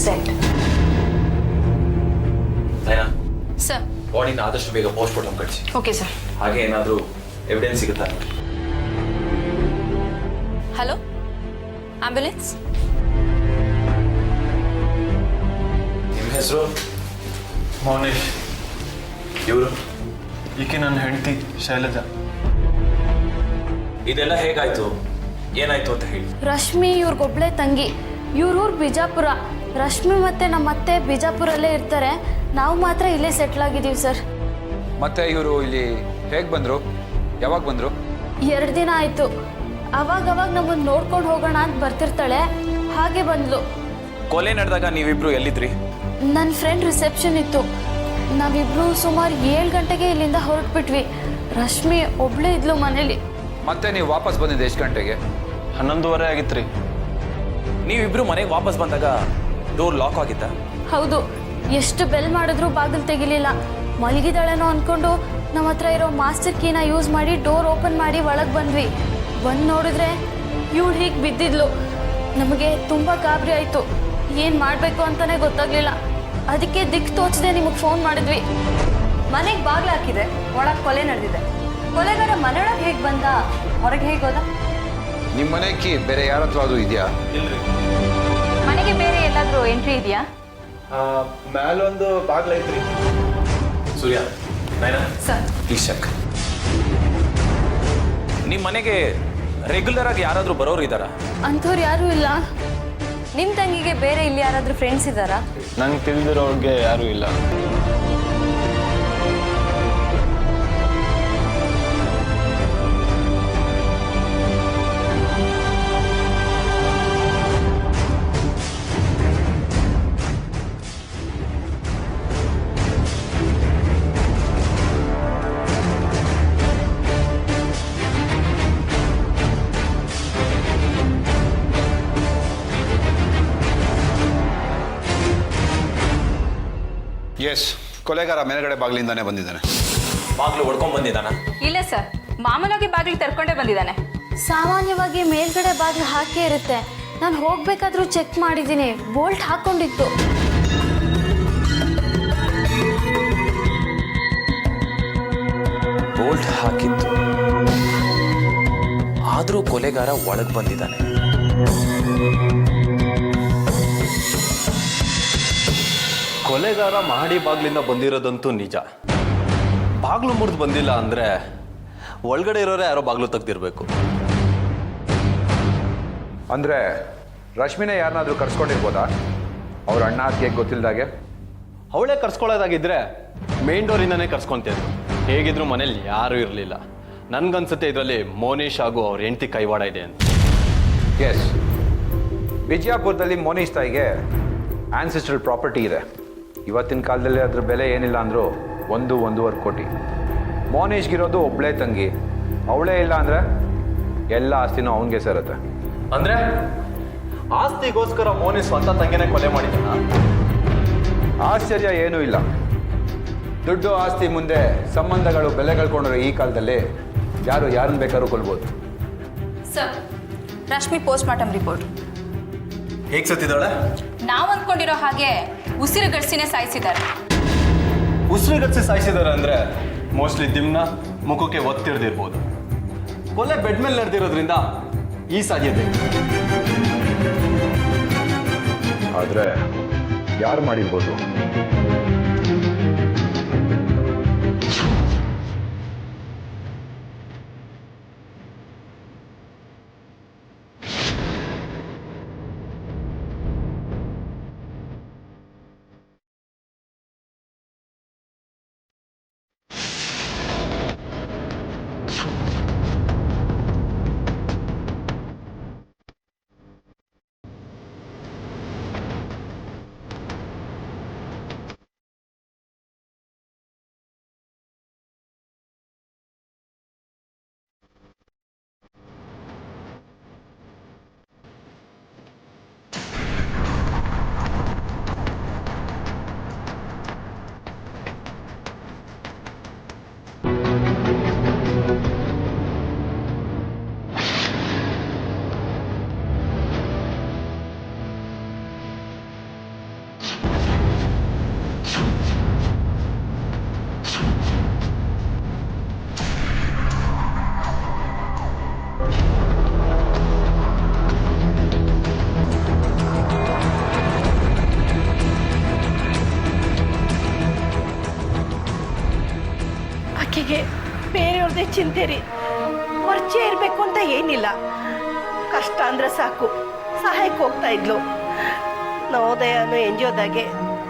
Set. Nayana, sir. ಬಾಡಿನ ಆದಷ್ಟು ಬೇಗ ಪೋಸ್ಟ್ ಮಾರ್ಟಮ್ ಕಳಿಸಿ. Okay sir. ಹಾಗೆ ಏನಾದರೂ ಎವಿಡೆನ್ಸ್ ಸಿಗುತ್ತಾ? Hello, ambulance. ನಿಮ್ಮ ಹೆಸರು? ಮೌನೇಶ್. ಇವರು? ಈಕೆ ನನ್ನ ಹೆಂಡತಿ ಶೈಲಜಾ. ಇದೆಲ್ಲ ಹೇಗಾಯ್ತು, ಏನಾಯ್ತು ಅಂತ ಹೇಳಿ. ರಶ್ಮಿ ಇವ್ರಿಗೊಬ್ಳೆ ತಂಗಿ. ಇವ್ರೂರು ಬಿಜಾಪುರ. ರಶ್ಮಿ ಮತ್ತೆ ನಮ್ಮ ಅತ್ತೆ ಬಿಜಾಪುರಲ್ಲೇ ಇರ್ತಾರೆ. ನಾವು ಮಾತ್ರ ಇಲ್ಲೇ ಸೆಟ್ಲ್ ಆಗಿದ್ದೀವಿ ಸರ್. ಮತ್ತೆ ಇವರು ಇಲ್ಲಿ ಹೇಗೆ ಬಂದರು, ಯಾವಾಗ ಬಂದರು? 2 ದಿನ ಆಯಿತು. ಅವಾಗವಾಗ ನಮ್ಮನ್ನು ನೋಡ್ಕೊಂಡು ಹೋಗೋಣ ಅಂತ ಬರ್ತಿರ್ತಾಳೆ, ಹಾಗೆ ಬಂದ್ಲು. ಕೊಲೆ ನಡೆದಾಗ ನೀವಿಬ್ರು ಎಲ್ಲಿದ್ರಿ? ನನ್ನ ಫ್ರೆಂಡ್ ರಿಸೆಪ್ಷನ್ ಇತ್ತು. ನಾವಿಬ್ರು ಸುಮಾರು 7 ಗಂಟೆಗೆ ಇಲ್ಲಿಂದ ಹೊರಟ್ಬಿಟ್ವಿ. ರಶ್ಮಿ ಒಬ್ಳೇ ಇದ್ಲು ಮನೇಲಿ. ಮತ್ತೆ ನೀವು ವಾಪಸ್ ಬಂದಿದ್ದು ಎಷ್ಟು ಗಂಟೆಗೆ? 11:30 ಆಗಿತ್ತು ರೀ. ನೀವಿಬ್ರು ಮನೆಗೆ ವಾಪಸ್ ಬಂದಾಗ ಡೋರ್ ಲಾಕ್ ಆಗಿತ್ತಾ? ಹೌದು. ಎಷ್ಟು ಬೆಲ್ ಮಾಡಿದ್ರೂ ಬಾಗಿಲು ತೆಗಿಲಿಲ್ಲ. ಮಲಗಿದಾಳೇನೋ ಅಂದ್ಕೊಂಡು ನಮ್ಮ ಹತ್ರ ಇರೋ ಮಾಸ್ಟರ್ ಕೀನ ಯೂಸ್ ಮಾಡಿ ಡೋರ್ ಓಪನ್ ಮಾಡಿ ಒಳಗೆ ಬಂದ್ವಿ. ಬಂದು ನೋಡಿದ್ರೆ ಇವಳು ಹೀಗೆ ಬಿದ್ದಿದ್ಲು. ನಮಗೆ ತುಂಬ ಗಾಬರಿ ಆಯಿತು. ಏನು ಮಾಡಬೇಕು ಅಂತಲೇ ಗೊತ್ತಾಗಲಿಲ್ಲ. ಅದಕ್ಕೆ ದಿಕ್ಕು ತೋಚದೆ ನಿಮಗೆ ಫೋನ್ ಮಾಡಿದ್ವಿ. ಮನೆಗೆ ಬಾಗ್ಲು ಹಾಕಿದೆ, ಒಳಗೆ ಕೊಲೆ ನಡೆದಿದೆ. ಕೊಲೆಗಾರ ಮನೆಯೊಳಗೆ ಹೇಗೆ ಬಂದ, ಹೊರಗೆ ಹೇಗೆ ಹೋದ? ನಿಮ್ಮ ಮನೆ ಕೀ ಬೇರೆ ಯಾರ ಹತ್ರ ಅದು ಇದೆಯಾ? ಇಲ್ರಿ. ಮನೆಗೆ ಬೇರೆ ಎಲ್ಲಾದರೂ ಎಂಟ್ರಿ ಇದೆಯಾ? ಮ್ಯಾಲೊಂದು ಬಾಗ್ಲ ಐತ್ರಿ. Surya, Nayana, sir. Please check. ನಿಮ್ಮ ಮನೆಗೆ ರೆಗ್ಯುಲರ್ ಆಗಿ ಯಾರಾದರೂ ಬರೋರು ಇದ್ದಾರಾ? ಅಂಥವ್ರು ಯಾರೂ ಇಲ್ಲ. ನಿಮ್ಮ ತಂಗಿಗೆ ಬೇರೆ ಇಲ್ಲಿ ಯಾರಾದರೂ ಫ್ರೆಂಡ್ಸ್ ಇದ್ದಾರಾ? ನಂಗೆ ತಿಳಿದಿರೋರಿಗೆ ಯಾರೂ ಇಲ್ಲ. ಎಸ್, ಕೊಲೆಗಾರ ಮೇಲ್ಗಡೆ ಬಾಗಿಲಿಂದಾನೇ ಬಂದಿದ್ದಾನೆ. ಬಾಗ್ಲು ಹೊಡ್ಕೊಂಡ್ ಬಂದಿದ್ದಾನ? ಇಲ್ಲ ಸರ್, ಮಾಮೂಲಾಗಿ ಬಾಗಿಲು ತೆರ್ಕೊಂಡೇ ಬಂದಿದ್ದಾನೆ. ಸಾಮಾನ್ಯವಾಗಿ ಮೇಲ್ಗಡೆ ಬಾಗಿಲು ಹಾಕೇ ಇರುತ್ತೆ. ನಾನು ಹೋಗ್ಬೇಕಾದ್ರೂ ಚೆಕ್ ಮಾಡಿದ್ದೀನಿ, ಬೋಲ್ಟ್ ಹಾಕ್ಕೊಂಡಿತ್ತು. ಬೋಲ್ಟ್ ಹಾಕಿತ್ತು, ಆದರೂ ಕೊಲೆಗಾರ ಒಳಗೆ ಬಂದಿದ್ದಾನೆ. ಕೊಲೆಗಾರ ಮಹಡಿ ಬಾಗ್ಲಿಂದ ಬಂದಿರೋದಂತೂ ನಿಜ. ಬಾಗ್ಲು ಮುರಿದು ಬಂದಿಲ್ಲ ಅಂದರೆ ಒಳಗಡೆ ಇರೋರೇ ಯಾರೋ ಬಾಗ್ಲು ತೆಗ್ದಿರ್ಬೇಕು. ಅಂದರೆ ರಶ್ಮಿನ ಯಾರನ್ನಾದ್ರೂ ಕರ್ಸ್ಕೊಂಡಿರ್ಬೋದಾ? ಅವ್ರ ಅಣ್ಣ ಅದಕ್ಕೆ ಗೊತ್ತಿಲ್ದಾಗೆ. ಅವಳೇ ಕರ್ಸ್ಕೊಳ್ಳೋದಾಗಿದ್ರೆ ಮೇನ್ ಡೋರಿಂದನೇ ಕರ್ಸ್ಕೊಂತಿದ್ರು. ಹೇಗಿದ್ರು ಮನೇಲಿ ಯಾರೂ ಇರಲಿಲ್ಲ. ನನ್ಗನ್ಸುತ್ತೆ ಇದರಲ್ಲಿ ಮೋನೀಶ್ ಹಾಗೂ ಅವ್ರ ಹೆಂಡತಿ ಕೈವಾಡ ಇದೆ ಅಂತ. ಎಸ್, ವಿಜಯಪುರದಲ್ಲಿ ಮೋನೀಶ್ ತಾಯಿಗೆ ಆನ್ಸಿಸ್ಟ್ರಲ್ ಪ್ರಾಪರ್ಟಿ ಇದೆ. ಇವತ್ತಿನ ಕಾಲದಲ್ಲಿ ಅದ್ರ ಬೆಲೆ ಏನಿಲ್ಲ ಅಂದರೂ 1-1.5 ಕೋಟಿ. ಮೋನೀಶ್ಗಿರೋದು ಒಬ್ಳೇ ತಂಗಿ. ಅವಳೇ ಇಲ್ಲ ಅಂದರೆ ಎಲ್ಲ ಆಸ್ತಿನೂ ಅವನಿಗೆ ಸೇರುತ್ತೆ. ಅಂದರೆ ಆಸ್ತಿಗೋಸ್ಕರ ಮೋನೀಶ್ ಸ್ವಂತ ತಂಗಿನೇ ಕೊಲೆ ಮಾಡಿದ್ದಾನ? ಆಶ್ಚರ್ಯ ಏನೂ ಇಲ್ಲ. ದುಡ್ಡು ಆಸ್ತಿ ಮುಂದೆ ಸಂಬಂಧಗಳು ಬೆಲೆ ಕಳ್ಕೊಂಡಿರೋ ಈ ಕಾಲದಲ್ಲಿ ಯಾರು ಯಾರನ್ನ ಬೇಕಾದ್ರೂ ಕೊಲ್ಬೋದು. Sir, Rashmi post mortem report. ಹೇಗೆ ಸತ್ತಿದ್ದಾಳೆ? ನಾವು ಅಂದ್ಕೊಂಡಿರೋ ಹಾಗೆ ಉಸಿರುಗಡಿಸಿನೇ ಸಾಯಿಸಿದ್ದಾರೆ. ಉಸಿರುಗಟ್ಟಿಸಿ ಸಾಯಿಸಿದ್ದಾರೆ ಅಂದರೆ ಮೋಸ್ಟ್ಲಿ ದಿಮ್ನ ಮುಖಕ್ಕೆ ಒತ್ತಿಡ್ದಿರ್ಬೋದು. ಕೊಲೆ ಬೆಡ್ ಮೇಲೆ ನಡೆದಿರೋದ್ರಿಂದ ಈ ಸಾಧ್ಯತೆ. ಆದರೆ ಯಾರು ಮಾಡಿರ್ಬೋದು? ಆಕೆಗೆ ಬೇರೆಯವ್ರದ್ದೇ ಚಿಂತೆ ರೀ. ಪರಿಚಯ ಇರಬೇಕು ಅಂತ ಏನಿಲ್ಲ, ಕಷ್ಟ ಅಂದ್ರೆ ಸಾಕು ಸಹಾಯಕ್ಕೆ ಹೋಗ್ತಾ ಇದ್ಲು. ನವೋದಯನು NGOದಾಗೆ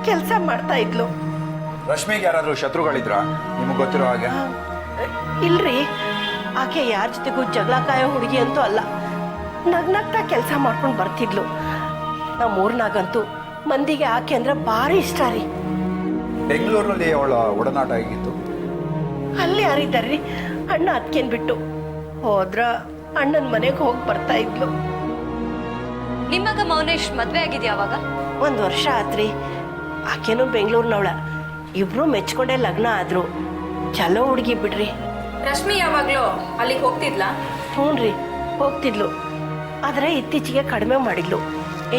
ಕೆಲಸ ಮಾಡ್ತಾ ಇದ್ಲು. ರಶ್ಮಿಗೆ ಯಾರಾದರೂ ಶತ್ರುಗಳಿದ್ರ ನಿಮಗೆ ಗೊತ್ತಿರೋ ಹಾಗೆ? ಇಲ್ರಿ, ಆಕೆ ಯಾರ ಜೊತೆಗೂ ಜಗಳ ಕಾಯೋ ಹುಡುಗಿ ಅಂತೂ ಅಲ್ಲ. ನಗ್ನಗ್ತಾ ಕೆಲಸ ಮಾಡ್ಕೊಂಡು ಬರ್ತಿದ್ಲು. ನಮ್ಮ ಊರ್ನಾಗಂತೂ ಮಂದಿಗೆ ಆಕೆ ಅಂದ್ರೆ ಭಾರಿ ಇಷ್ಟ ರೀ. ಬೆಂಗಳೂರಲ್ಲಿ ಅವಳ ಒಡನಾಟ ಹೇಗಿತ್ತು? ಅಲ್ಲಿ ಯಾರಿದ್ದಾರ್ರಿ, ಅಣ್ಣ ಅದ್ಕೇನ್ ಬಿಟ್ಟು ಹೋದ್ರ ಅಣ್ಣನ ಮನೆಗೆ ಹೋಗಿ ಬರ್ತಾ ಇದ್ಲು. ನಿಮ್ಮಗ ಮೌನೇಶ್ ಮದ್ವೆ ಆಗಿದ್ಯಾ ಅವಾಗ? 1 ವರ್ಷ ಆತ್ರಿ. ಆಕೆನೂ ಬೆಂಗಳೂರಿನವಳ. ಇಬ್ರು ಮೆಚ್ಕೊಂಡೇ ಲಗ್ನ ಆದ್ರು. ಚಲೋ ಹುಡುಗಿ ಬಿಡ್ರಿ. ರಶ್ಮಿ ಯಾವಾಗ್ಲೂ ಅಲ್ಲಿಗೆ ಹೋಗ್ತಿದ್ಲಾ? ಹ್ಞೂನ್ರಿ, ಹೋಗ್ತಿದ್ಲು. ಆದರೆ ಇತ್ತೀಚೆಗೆ ಕಡಿಮೆ ಮಾಡಿದ್ಲು.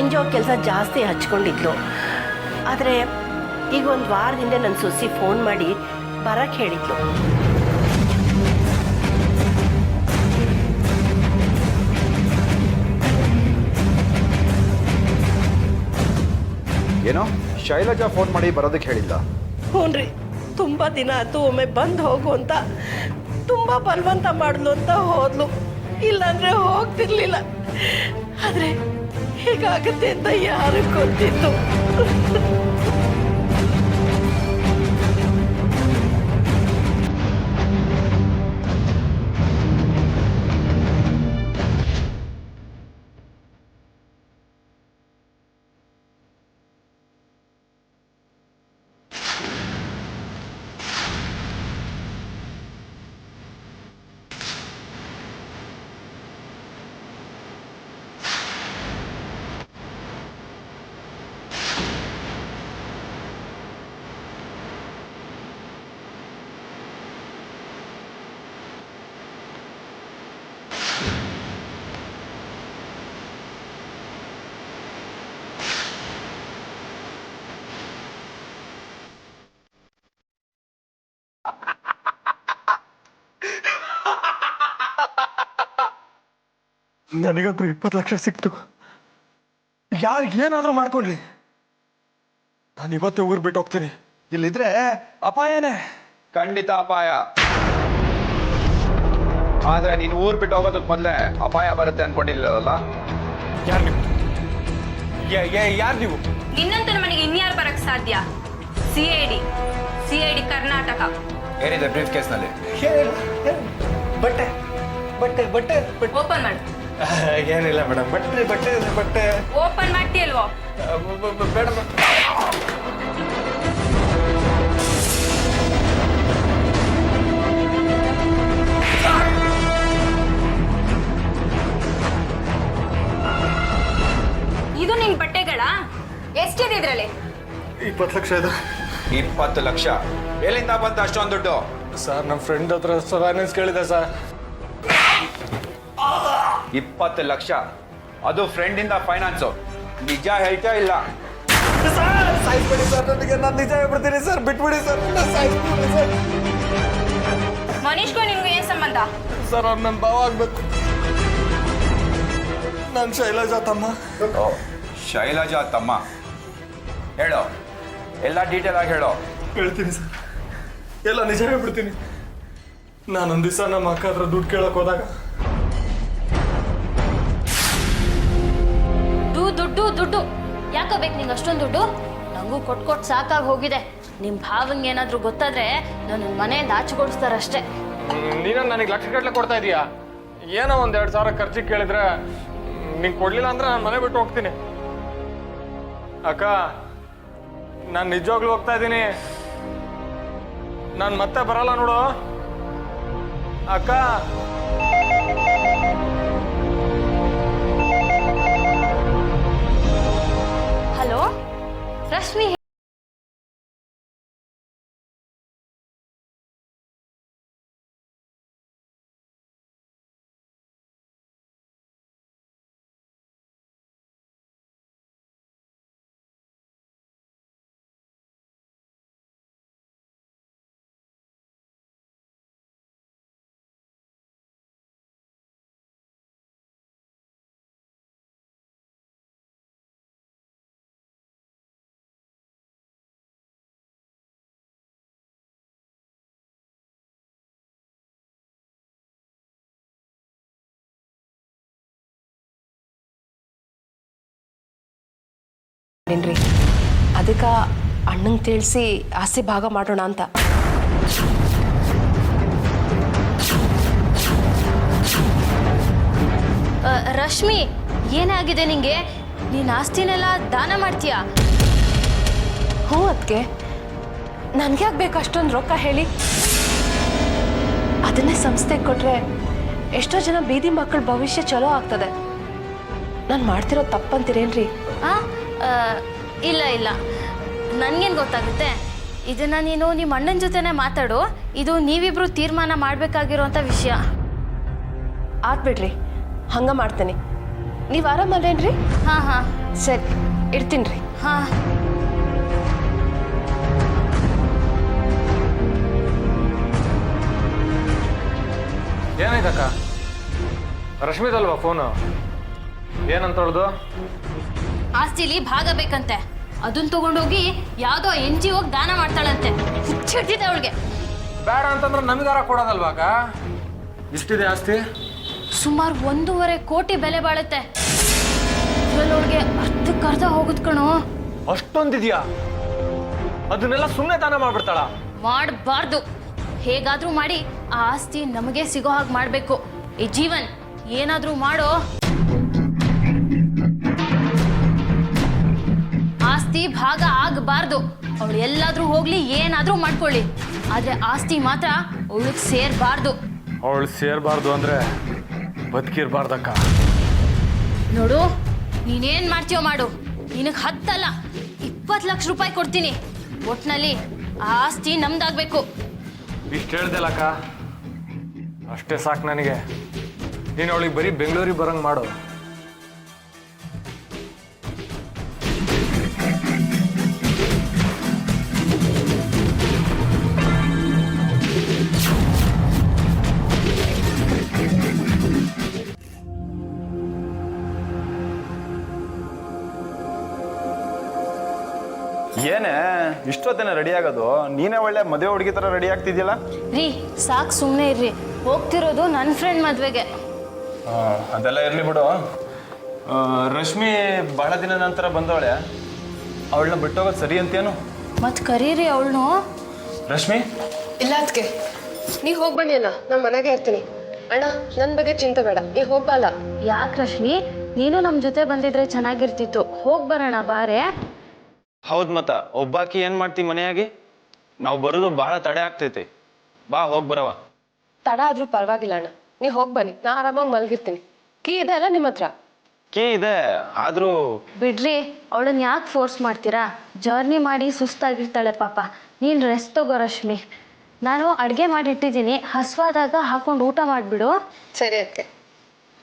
NGO ಕೆಲಸ ಜಾಸ್ತಿ ಹಚ್ಕೊಂಡಿದ್ಲು. ಆದರೆ ಈಗ 1 ವಾರದಿಂದ ನನ್ನ ಸೊಸಿ ಫೋನ್ ಮಾಡಿ ಬರಕ್ಕೆ ಹೇಳಿದ್ಲು. ಏನೋ ಶೈಲಜಾ ಫೋನ್ ಮಾಡಿ ಬರೋದಕ್ಕೆ ಹೇಳಿಲ್ಲ? ಹ್ಞೂನ್ರಿ, ತುಂಬ ದಿನ ಆಯ್ತು, ಒಮ್ಮೆ ಬಂದು ಹೋಗು ಅಂತ ತುಂಬ ಬಲವಂತ ಮಾಡಿದ್ಲು ಅಂತ ಹೋದ್ಲು. ಇಲ್ಲಾಂದ್ರೆ ಹೋಗ್ತಿರ್ಲಿಲ್ಲ. ಆದರೆ ಹೇಗಾಗುತ್ತೆ ಅಂತ ಯಾರು ಗೊತ್ತಿತ್ತು. ನನಗಂತೂ 20 ಲಕ್ಷ ಸಿಕ್ತು. ಯಾರಿಗೆ ಏನಾದರೂ ಮಾಡ್ಕೊಳ್ಳಿ, ನಾನು ಇವತ್ತೇ ಊರು ಬಿಟ್ಟು ಹೋಗ್ತೀನಿ. ಇಲ್ಲಿದ್ರೆ ಅಪಾಯನೇ. ಖಂಡಿತ ಅಪಾಯ. ಆದ್ರೆ ನೀನು ಊರು ಬಿಟ್ಟು ಹೋಗೋದಕ್ಕೆ ಮೊದಲೇ ಅಪಾಯ ಬರುತ್ತೆ ಅನ್ಕೊಂಡಿಲ್ಲಲ್ಲ? ಯಾರು ನೀವು? ಯಾರು ನೀವು? ನಿನ್ನಂತ ಮನೆಗೆ ಇನ್ಯಾರು ಬರಕ್ ಸಾಧ್ಯ? CID ಕರ್ನಾಟಕ. ಏನಿದೆ ಬ್ರೀಫ್ ಕೇಸ್ನಲ್ಲಿ? ಬಟ್ಟೆ ಬಟ್ಟೆ ಬಟ್ಟೆ ಓಪನ್ ಮಾಡು. ಏನಿಲ್ಲ ಮೇಡಮ್, ಬಟ್ಟೆ ಓಪನ್ ಮಾಡ್ತೀಯಲ್ವೋ? ಬೇಡ. ಇದು ನಿನ್ ಬಟ್ಟೆಗಳ? ಎಷ್ಟಿದೆ ಇದ್ರಲ್ಲಿ? 20 ಲಕ್ಷ ಇದೆ. 20 ಲಕ್ಷ ಎಲ್ಲಿಂದ ಬಂತ ಅಷ್ಟೊಂದು ದುಡ್ಡು? ಸರ್, ನಮ್ಮ ಫ್ರೆಂಡ್ ಹತ್ರ ಫೈನಾನ್ಸ್ ಕೇಳಿದೆ ಸರ್. 20 ಲಕ್ಷ, ಅದು ಫ್ರೆಂಡಿಂದ ಫೈನಾನ್ಸು. ನಿಜ ಹೇಳ್ತಾ ಇಲ್ಲ? ಸಾಯಿಸ್ಬಿಡಿ ಸರ್, ನನಗೆ ನಾನು ನಿಜ ಹೇಳ್ಬಿಡ್ತೀನಿ ಸರ್, ಬಿಟ್ಬಿಡಿ ಸರ್, ಸಾಯಿಸ್ಬಿಡಿ ಸರ್. ಮನೀಶ್ಗೂ ನಿಮ್ಗೆ ಏನ್ ಸಂಬಂಧ? ಸರ್, ಅವ್ರು ನನ್ನ ಭಾವ ಆಗ್ಬೇಕು. ನಾನು ಶೈಲಜಾ ತಮ್ಮ. ಶೈಲಜಾ ತಮ್ಮ? ಹೇಳೋ, ಎಲ್ಲ ಡೀಟೇಲ್ ಆಗಿ ಹೇಳೋ. ಹೇಳ್ತೀನಿ ಸರ್, ಎಲ್ಲ ನಿಜ ಹೇಳ್ಬಿಡ್ತೀನಿ. ನಾನೊಂದು ದಿವಸ ನಮ್ಮ ಅಕ್ಕ ಹತ್ರ ದುಡ್ಡು ಕೇಳಕ್ ಹೋದಾಗ ದುಡ್ಡು ಯಾಕೋ ಬೇಕು ನಿಂಗೆ ಅಷ್ಟೊಂದು ದುಡ್ಡು? ನನಗೂ ಕೊಟ್ಟು ಸಾಕಾಗಿ ಹೋಗಿದೆ. ನಿಮ್ಮ ಭಾವಂಗೆ ಏನಾದರೂ ಗೊತ್ತಾದ್ರೆ ನನ್ನ ಮನೆಯಿಂದ ಆಚೆಗೊಡಿಸ್ತಾರಷ್ಟೇ. ನೀನು ನನಗೆ ಲಕ್ಷ ಗಟ್ಟಲೆ ಕೊಡ್ತಾ ಇದೀಯಾ? ಏನೋ 1-2 ಸಾವಿರ ಖರ್ಚಿಗೆ ಕೇಳಿದ್ರೆ ನಿಂಗೆ ಕೊಡ್ಲಿಲ್ಲ ಅಂದ್ರೆ ನಾನು ಮನೆ ಬಿಟ್ಟು ಹೋಗ್ತೀನಿ. ಅಕ್ಕ, ನಾನು ನಿಜವಾಗ್ಲೂ ಹೋಗ್ತಾ ಇದ್ದೀನಿ. ನಾನು ಮತ್ತೆ ಬರಲ್ಲ ನೋಡು ಅಕ್ಕ. ಹಲೋ ರಶ್ಮಿ. ಏನ್ರಿ ಅದಕ್ಕೆ ಅಣ್ಣಂಗೆ ತಿಳಿಸಿ ಆಸ್ತಿ ಭಾಗ ಮಾಡೋಣ ಅಂತ. ರಶ್ಮಿ, ಏನಾಗಿದೆ ನಿಂಗೆ? ನೀನು ಆಸ್ತಿನೆಲ್ಲ ದಾನ ಮಾಡ್ತೀಯಾ? ಹ್ಞೂ ಅದಕ್ಕೆ ನನಗೆ ಯಾಕೆ ಬೇಕು ಅಷ್ಟೊಂದು ರೊಕ್ಕ ಹೇಳಿ? ಅದನ್ನೇ ಸಂಸ್ಥೆಗೆ ಕೊಟ್ಟರೆ ಎಷ್ಟೋ ಜನ ಬೀದಿ ಮಕ್ಕಳ ಭವಿಷ್ಯ ಚಲೋ ಆಗ್ತದೆ. ನಾನು ಮಾಡ್ತಿರೋ ತಪ್ಪಂತೀರೇನ್ರಿ? ಇಲ್ಲ ಇಲ್ಲ, ನನಗೇನು ಗೊತ್ತಾಗುತ್ತೆ? ಇದನ್ನು ನೀನು ನಿಮ್ಮ ಅಣ್ಣನ ಜೊತೆನೇ ಮಾತಾಡು. ಇದು ನೀವಿಬ್ರು ತೀರ್ಮಾನ ಮಾಡಬೇಕಾಗಿರೋಂಥ ವಿಷಯ. ಆತ್ಬಿಡ್ರಿ, ಹಂಗೆ ಮಾಡ್ತೇನೆ. ನೀವು ಆರಾಮಲ್ಲೇನ್ರಿ? ಹಾಂ ಹಾಂ ಸರಿ, ಇಡ್ತೀನಿ ರೀ. ಹಾಂ. ಏನಾಯ್ತಕ್ಕ? ರಶ್ಮಿದಲ್ವಾ ಫೋನು? ಏನಂತಳ್ದು? ಆಸ್ತಿಲಿ ಭಾಗ ಬೇಕಂತೆ, ಅದನ್ನ ತಗೊಂಡೋಗಿ ಯಾವುದೋ NGO ದಾನ ಮಾಡ್ತಾಳಂತೆ. ಹುಚ್ಚಿಡ್ತಿದೆ ಅವಳಿಗೆ. ಬೇಡ ಅಂತಂದ್ರೆ ನಮಗಾರ ಕೊಡೋದಲ್ವಾ ಅಕ್ಕ? ಇಷ್ಟಿದೆ ಆಸ್ತಿ? ಸುಮಾರು 1.5 ಕೋಟಿ ಬೆಲೆ ಬಾಳುತ್ತೆ. ಇದ್ರಲ್ಲಿ ಅವಳಿಗೆ ಅರ್ಧಕ್ಕರ್ಧ ಹೋಗುದ್ ಕಣೋ. ಅಷ್ಟೊಂದಿದ್ಯಾ? ಅದನ್ನೆಲ್ಲ ಸುಮ್ಮನೆ ದಾನ ಮಾಡ್ಬಿಡ್ತಾಳ? ಮಾಡಬಾರ್ದು. ಹೇಗಾದ್ರೂ ಮಾಡಿ ಆ ಆಸ್ತಿ ನಮಗೆ ಸಿಗೋ ಹಾಗೆ ಮಾಡಬೇಕು. ಈ ಜೀವನ್ ಏನಾದ್ರೂ ಮಾಡೋ. ಆಸ್ತಿ ಭಾಗ ಆಗಬಾರ್ದು. ಅವಳು ಎಲ್ಲಾದ್ರೂ ಹೋಗ್ಲಿ, ಏನಾದ್ರೂ ಮಾಡ್ಕೊಳ್ಳಿ, ಆದ್ರೆ ಆಸ್ತಿ ಮಾತ್ರ ಅವಳಿಗೆ ಸೇರ್ಬಾರ್ದು. ಅವಳು ಸೇರ್ಬಾರ್ದು ಅಂದ್ರೆ ಬದುಕಿರ್ಬಾರ್ದಕ್ಕ. ನೋಡು, ನೀನೇನ್ ಮಾಡ್ತೀಯೋ ಮಾಡು. ನಿನಗೆ 10 ಅಲ್ಲ 20 ಲಕ್ಷ ರೂಪಾಯಿ ಕೊಡ್ತೀನಿ. ಒಟ್ನಲ್ಲಿ ಆ ಆಸ್ತಿ ನಮ್ದಾಗ್ಬೇಕು. ಇಷ್ಟು ಹೇಳ್ದೆಲ್ಲಕ್ಕ, ಅಷ್ಟೇ ಸಾಕು ನನಗೆ. ನೀನು ಅವಳಿಗೆ ಬರೀ ಬೆಂಗಳೂರಿಗೆ ಬರಂಗೆ ಮಾಡು. ಏನೇ ಇಷ್ಟೊತ್ತೇನೆ ರೆಡಿ ಆಗೋದು? ನೀನೇ ಒಳ್ಳೆ ಮದುವೆ ಹುಡುಗಿ ಥರ ರೆಡಿ ಆಗ್ತಿದ್ಯಲ್ಲ. ರೀ ಸಾಕು, ಸುಮ್ಮನೆ ಇರ್ರಿ. ಹೋಗ್ತಿರೋದು ನನ್ನ ಫ್ರೆಂಡ್ ಮದುವೆಗೆ. ಅದೆಲ್ಲ ಇರಲಿ ಬಿಡು. ರಶ್ಮಿ ಬಹಳ ದಿನ ನಂತರ ಬಂದವಳೆ, ಅವಳನ್ನ ಬಿಟ್ಟೋಗೋದು ಸರಿ ಅಂತೇನು? ಮತ್ತೆ ಕರೀರಿ ಅವಳನ್ನು. ರಶ್ಮಿ, ಇಲ್ಲ ಅದಕ್ಕೆ ನೀವು ಹೋಗಿ ಬನ್ನಿ ಅಣ್ಣ, ನಾನು ಮನೆಗೆ ಇರ್ತೀನಿ. ಅಣ್ಣ, ನನ್ನ ಬಗ್ಗೆ ಚಿಂತೆ ಬೇಡ, ನೀವು ಹೋಗ್ಬಲ್ಲ. ಯಾಕೆ ರಶ್ಮಿ, ನೀನು ನಮ್ಮ ಜೊತೆ ಬಂದಿದ್ರೆ ಚೆನ್ನಾಗಿರ್ತಿತ್ತು. ಹೋಗಿ ಬರೋಣ ಬಾರೆ. ಹೌದು ಮತ್ತ ಒಬ್ಬಾಕಿ ಏನು ಮಾಡ್ತಿ ಮನೆಯಾಗಿ? ನಾವು ಬರೋದು ಭಾಳ ತಡೆ ಆಗ್ತೈತಿ. ಬಾ ಹೋಗಿ ಬರವ. ತಡ ಆದ್ರೂ ಪರವಾಗಿಲ್ಲ ಅಣ್ಣ, ನೀವು ಹೋಗಿ ಬನ್ನಿ, ನಾ ಆರಾಮಾಗಿ ಮಲಗಿರ್ತೀನಿ. ಕೀ ಇದೆ ಅಲ್ಲ ನಿಮ್ಮ ಹತ್ರ? ಕೀ ಇದೆ, ಆದರೂ ಬಿಡ್ರಿ, ಅವಳನ್ನ ಯಾಕೆ ಫೋರ್ಸ್ ಮಾಡ್ತೀರಾ? ಜರ್ನಿ ಮಾಡಿ ಸುಸ್ತಾಗಿರ್ತಾಳೆ ಪಾಪ. ನೀನು ರೆಸ್ಟ್ ತಗೋ ರಶ್ಮಿ. ನಾನು ಅಡುಗೆ ಮಾಡಿಟ್ಟಿದ್ದೀನಿ, ಹಸ್ವಾದಾಗ ಹಾಕೊಂಡು ಊಟ ಮಾಡಿಬಿಡು. ಸರಿ ಅದಕ್ಕೆ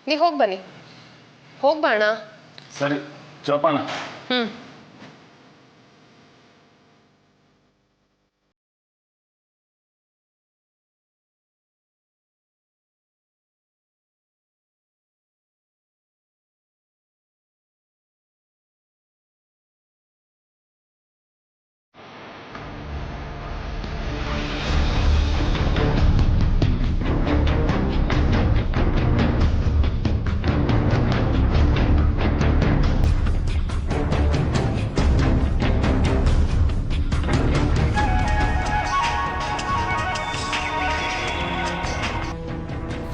ನೀವು ಹೋಗಿ ಬನ್ನಿ. ಹೋಗ್ಬಾ ಅಣ್ಣ. ಸರಿ ಜೋಪಾನ.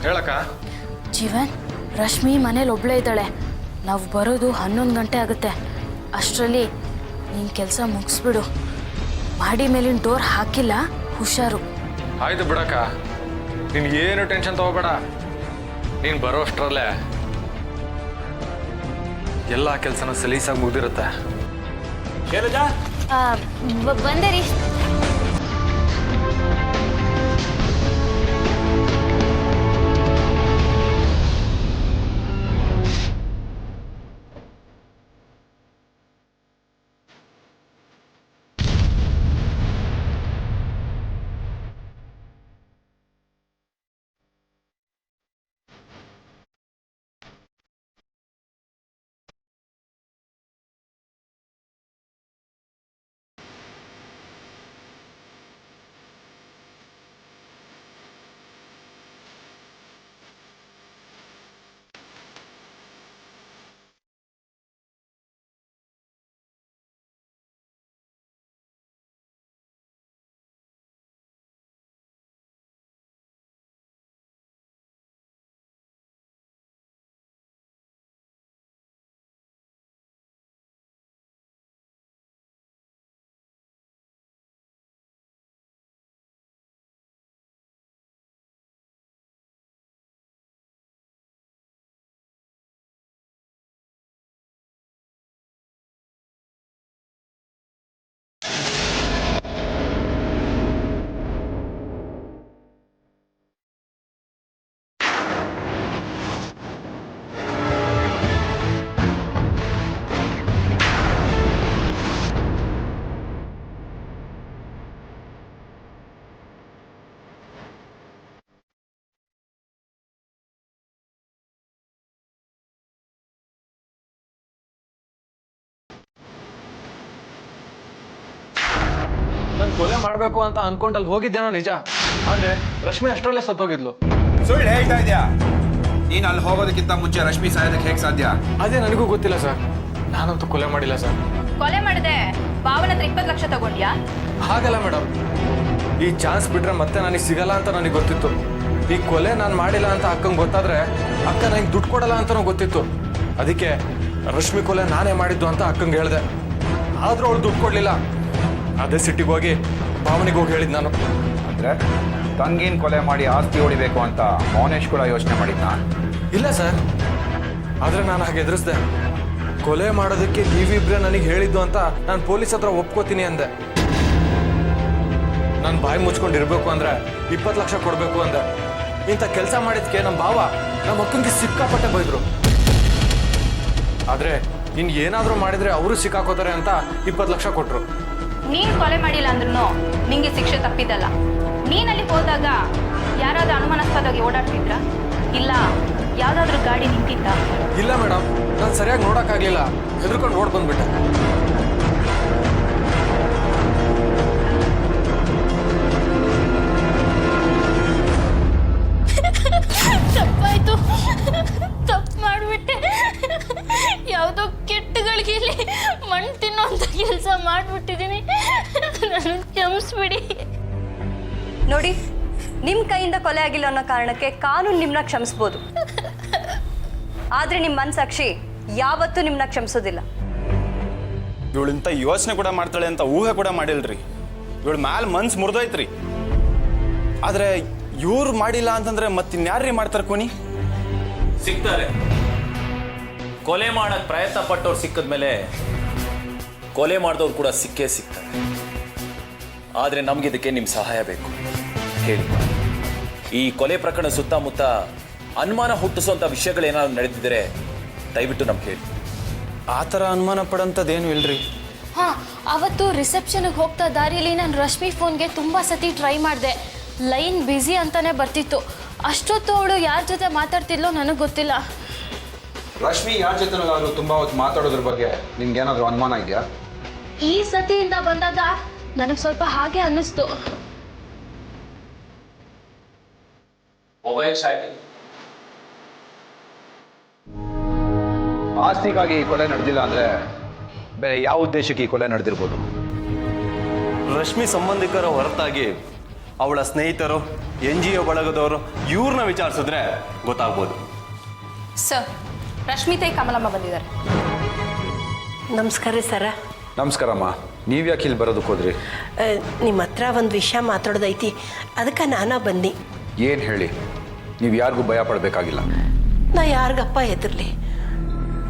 ಹೇಳಕ್ಕ. ಜೀವನ್, ರಶ್ಮಿ ಮನೇಲಿ ಒಬ್ಳೇ ಇದ್ದಾಳೆ. ನಾವು ಬರೋದು 11 ಗಂಟೆ ಆಗುತ್ತೆ. ಅಷ್ಟರಲ್ಲಿ ನೀನು ಕೆಲಸ ಮುಗಿಸ್ಬಿಡು. ಮಾಡಿ ಮೇಲಿನ ಡೋರ್ ಹಾಕಿಲ್ಲ, ಹುಷಾರು. ಆಯ್ತು ಬಿಡಕ್ಕ, ನೀನು ಏನು ಟೆನ್ಷನ್ ತಗೋಬೇಡ. ನೀನು ಬರೋ ಅಷ್ಟರಲ್ಲೇ ಎಲ್ಲ ಕೆಲಸನ ಸಲೀಸಾಗಿ ಮುಗ್ದಿರುತ್ತೆ. ಬಂದೆ ರೀ. ಕೊಲೆ ಮಾಡ್ಬೇಕು ಅಂತ ಅನ್ಕೊಂಡಲ್ಲಿ ಹೋಗಿದ್ದೇನೋ ನಿಜ, ಆದ್ರೆ ರಶ್ಮಿ ಅಷ್ಟರಲ್ಲೇ ಸತ್ತೋಗಿದ್ಲು. ಸುಳ್ಳು ಹೇಳ್ತಾ ಇದ್ಯಾ? ನೀನು ಅಲ್ಲಿ ಹೋಗೋದಕ್ಕಿಂತ ಮುಂಚೆ ರಶ್ಮಿ ಸಾಯೋದಕ್ಕೆ ಹೇಗೆ ಸಾಧ್ಯ? ಅದೇ ನನಗೂ ಗೊತ್ತಿಲ್ಲ ಸರ್, ನಾನಂತೂ ಕೊಲೆ ಮಾಡಿಲ್ಲ ಸರ್. ಕೊಲೆ ಮಾಡಿದೆ ಭಾವನ ಹತ್ರ 20 ಲಕ್ಷ ತಗೊಂಡ್ಯಾ? ಹಾಗಲ್ಲ ಮೇಡಮ್, ಈ ಚಾನ್ಸ್ ಬಿಟ್ರೆ ಮತ್ತೆ ನನಗೆ ಸಿಗಲ್ಲ ಅಂತ ನನಗೆ ಗೊತ್ತಿತ್ತು. ಈ ಕೊಲೆ ನಾನು ಮಾಡಿಲ್ಲ ಅಂತ ಅಕ್ಕಂಗೆ ಗೊತ್ತಾದ್ರೆ ಅಕ್ಕ ನನಗೆ ದುಡ್ಡು ಕೊಡಲ್ಲ ಅಂತನೂ ಗೊತ್ತಿತ್ತು. ಅದಕ್ಕೆ ರಶ್ಮಿ ಕೊಲೆ ನಾನೇ ಮಾಡಿದ್ದು ಅಂತ ಅಕ್ಕಂಗೆ ಹೇಳಿದೆ. ಆದ್ರೂ ಅವಳು ದುಡ್ಡು ಕೊಡಲಿಲ್ಲ. ಅದೇ ಸಿಟ್ಟಿಗೆ ಹೋಗಿ ಭಾವನಿಗೆ ಹೋಗಿ ಹೇಳಿದ್ ನಾನು. ಅಂದ್ರೆ ತಂಗಿನ ಕೊಲೆ ಮಾಡಿ ಆಸ್ತಿ ಹೊಡಿಬೇಕು ಅಂತ ಮೌನೇಶ್ ಕೂಡ ಯೋಚನೆ ಮಾಡಿದ್ನಾ? ಇಲ್ಲ ಸರ್, ಆದ್ರೆ ನಾನು ಹಾಗೆ ಎದುರಿಸ್ದೆ. ಕೊಲೆ ಮಾಡೋದಕ್ಕೆ ನೀವಿಬ್ರೆ ನನಗೆ ಹೇಳಿದ್ದು ಅಂತ ನಾನು ಪೊಲೀಸ್ ಹತ್ರ ಒಪ್ಕೋತೀನಿ ಅಂದೆ. ನಾನು ಬಾಯಿ ಮುಚ್ಕೊಂಡಿರ್ಬೇಕು ಅಂದ್ರೆ 20 ಲಕ್ಷ ಕೊಡಬೇಕು ಅಂದೆ. ಇಂಥ ಕೆಲಸ ಮಾಡಿದ್ಕೆ ನಮ್ಮ ಭಾವ ನಮ್ಮ ಅಕ್ಕಂಗೆ ಸಿಕ್ಕಾಪಟ್ಟೆ ಬೈದ್ರು. ಆದ್ರೆ ಇನ್ ಏನಾದ್ರೂ ಮಾಡಿದ್ರೆ ಅವರು ಸಿಕ್ಕಾಕೋತಾರೆ ಅಂತ 20 ಲಕ್ಷ ಕೊಟ್ರು. ನೀನ್ ಕೊಲೆ ಮಾಡಿಲ್ಲ ಅಂದ್ರೂ ನಿಂಗೆ ಶಿಕ್ಷೆ ತಪ್ಪಿದ್ದಲ್ಲ. ನೀನಲ್ಲಿ ಹೋದಾಗ ಯಾರಾದ್ರೂ ಅನುಮಾನಾಸ್ಪದವಾಗಿ ಓಡಾಡ್ತಿದ್ರ? ಇಲ್ಲ ಯಾವ್ದಾದ್ರು ಗಾಡಿ ನಿಂತಿದ್ದ? ಇಲ್ಲ ಮೇಡಮ್, ನಾನು ಸರಿಯಾಗಿ ನೋಡೋಕ್ಕಾಗಲಿಲ್ಲ, ಹೆದರ್ಕೊಂಡು ಓಡ್ ಬಂದ್ಬಿಟ್ಟೆ. ತಪ್ಪಾಯ್ತು, ತಪ್ಪು ಮಾಡಿಬಿಟ್ಟೆ. ಯಾವುದೋ ಕೆಟ್ಟಗಳಿಗೆ ಮಣ್ಣು ತಿನ್ನೋಂಥ ಕೆಲಸ ಮಾಡಿಬಿಟ್ಟಿದ್ದೀನಿ. ನನಗೆ ಕ್ಷಮಿಸ್ಬಿಡಿ. ನೋಡಿ, ನಿಮ್ಮ ಕೈಯಿಂದ ಕೊಲೆ ಆಗಿಲ್ಲ ಅನ್ನೋ ಕಾರಣಕ್ಕೆ ಕಾನೂನು ನಿಮ್ಮನ್ನ ಕ್ಷಮಿಸ್ಬೋದು, ಆದ್ರೆ ನಿಮ್ಮ ಮನಸಾಕ್ಷಿ ಯಾವತ್ತೂ ನಿಮ್ಮನ್ನ ಕ್ಷಮಿಸೋದಿಲ್ಲ. ಇವಳು ಇಂಥ ಯೋಚನೆ ಕೂಡ ಮಾಡ್ತಾಳೆ ಅಂತ ಊಹೆ ಕೂಡ ಮಾಡಿಲ್ರಿ. ಇವಳು ಮ್ಯಾಲ ಮನ್ಸು ಮುರಿದೋಯ್ತ್ರಿ. ಆದ್ರೆ ಇವ್ರು ಮಾಡಿಲ್ಲ ಅಂತಂದ್ರೆ ಮತ್ತಿನ್ಯಾರ್ರಿ ಮಾಡ್ತಾರೆ ಕೊನಿ? ಸಿಗ್ತಾರೆ. ಕೊಲೆ ಮಾಡಕ್ ಪ್ರಯತ್ನ ಪಟ್ಟವ್ರು ಸಿಕ್ಕಿದ್ಮೇಲೆ ಕೊಲೆ ಮಾಡಿದವ್ರು ಕೂಡ ಸಿಕ್ಕೇ ಸಿಗ್ತಾರೆ. ಆದ್ರೆ ನಮ್ಗಿದಕ್ಕೆ ನಿಮ್ಮ ಸಹಾಯ ಬೇಕು. ಹೇಳಿ, ಈ ಕೊಲೆ ಪ್ರಕರಣ ಸುತ್ತಮುತ್ತ ಅನುಮಾನ ಹುಟ್ಟಿಸುವಂತ ವಿಷಯಗಳೇನಾದ್ರು ನಡೆದಿದ್ರೆ ದಯವಿಟ್ಟು ನಮ್ಗೆ ಹೇಳಿ. ಆ ಥರ ಅನುಮಾನ ಪಡೋಂಥದ್ದೇನು ಇಲ್ರಿ. ಹಾಂ, ಅವತ್ತು ರಿಸೆಪ್ಷನ್ಗೆ ಹೋಗ್ತಾ ದಾರಿಯಲ್ಲಿ ನಾನು ರಶ್ಮಿ ಫೋನ್ಗೆ ತುಂಬ ಸತಿ ಟ್ರೈ ಮಾಡಿದೆ. ಲೈನ್ ಬ್ಯುಸಿ ಅಂತಾನೆ ಬರ್ತಿತ್ತು. ಅಷ್ಟೊತ್ತು ಅವಳು ಯಾರ ಜೊತೆ ಮಾತಾಡ್ತಿದ್ಲೋ ನನಗೆ ಗೊತ್ತಿಲ್ಲ. ರಶ್ಮಿ ಯಾರ ಜೊತೆನಾದ್ರು ತುಂಬಾ ಹೊತ್ತು ಮಾತಾಡೋದ್ರ ಬಗ್ಗೆ ನಿನ್ಗೇನಾದ್ರೂ ಅನುಮಾನ ಇದೆಯಾ? ಈ ಸತಿಯಿಂದ ಬಂದಾಗ ನನಗೆ ಸ್ವಲ್ಪ ಹಾಗೆ ಅನ್ನಿಸ್ತು. ಆಸ್ತಿಗಾಗಿ ಈ ಕೊಲೆ ನಡೆದಿಲ್ಲ ಅಂದ್ರೆ ಬೇರೆ ಯಾವ ಉದ್ದೇಶಕ್ಕೆ ಈ ಕೊಲೆ ನಡೆದಿರ್ಬೋದು? ರಶ್ಮಿ ಸಂಬಂಧಿಕರ ಹೊರತಾಗಿ ಅವಳ ಸ್ನೇಹಿತರು, NGO ಬಳಗದವರು ಇವ್ರನ್ನ ವಿಚಾರಿಸಿದ್ರೆ ಗೊತ್ತಾಗ್ಬೋದು. ಸರ್, ರಶ್ಮಿತಾ ಕಮಲಮ್ಮ ಬಂದಿದ್ದಾರೆ. ನಮಸ್ಕಾರ ಸರ. ನಮಸ್ಕಾರಮ್ಮ. ನೀವ್ಯಾಕೆ ಇಲ್ಲಿ ಬರೋದಕ್ಕೆ ಹೋದ್ರಿ? ನಿಮ್ಮ ಹತ್ರ ಒಂದು ವಿಷಯ ಮಾತಾಡೋದೈತಿ, ಅದಕ್ಕೆ ನಾನಾ ಬನ್ನಿ. ಏನು ಹೇಳಿ? ನೀವು ಯಾರಿಗೂ ಭಯ ಪಡಬೇಕಾಗಿಲ್ಲ. ನಾ ಯಾರಿಗಪ್ಪ ಹೆದರ್ಲಿ?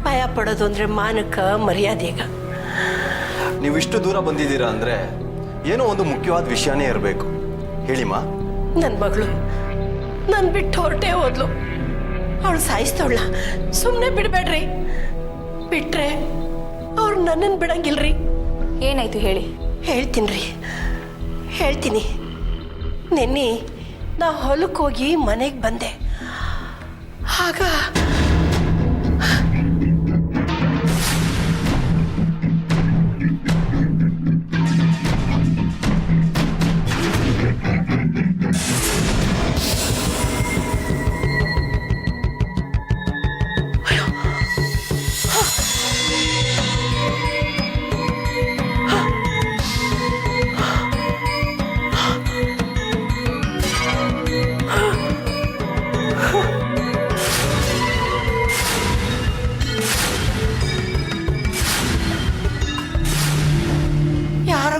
ಭಯ ಪಡೋದು ಅಂದರೆ ಮಾನಕ್ಕೆ ಮರ್ಯಾದೆಗ. ನೀವು ಇಷ್ಟು ದೂರ ಬಂದಿದ್ದೀರಾ ಅಂದ್ರೆ ಏನೋ ಒಂದು ಮುಖ್ಯವಾದ ವಿಷಯನೇ ಇರಬೇಕು. ಹೇಳಿಮ್ಮ. ನನ್ನ ಮಗಳು ನನ್ನ ಬಿಟ್ಟು ಹೊರಟೇ ಹೋದ್ಲು. ಅವಳು ಸಾಯಿಸ್ತವಳ. ಸುಮ್ಮನೆ ಬಿಡಬೇಡ್ರಿ. ಬಿಟ್ರೆ ಅವ್ರು ನನ್ನನ್ನು ಬಿಡಂಗಿಲ್ರಿ. ಏನಾಯ್ತು ಹೇಳಿ? ಹೇಳ್ತೀನಿ. ನೆನ್ನೆ ನಾ ಹೊಲಕ್ಕೆ ಹೋಗಿ ಮನೆಗೆ ಬಂದೆ. ಆಗ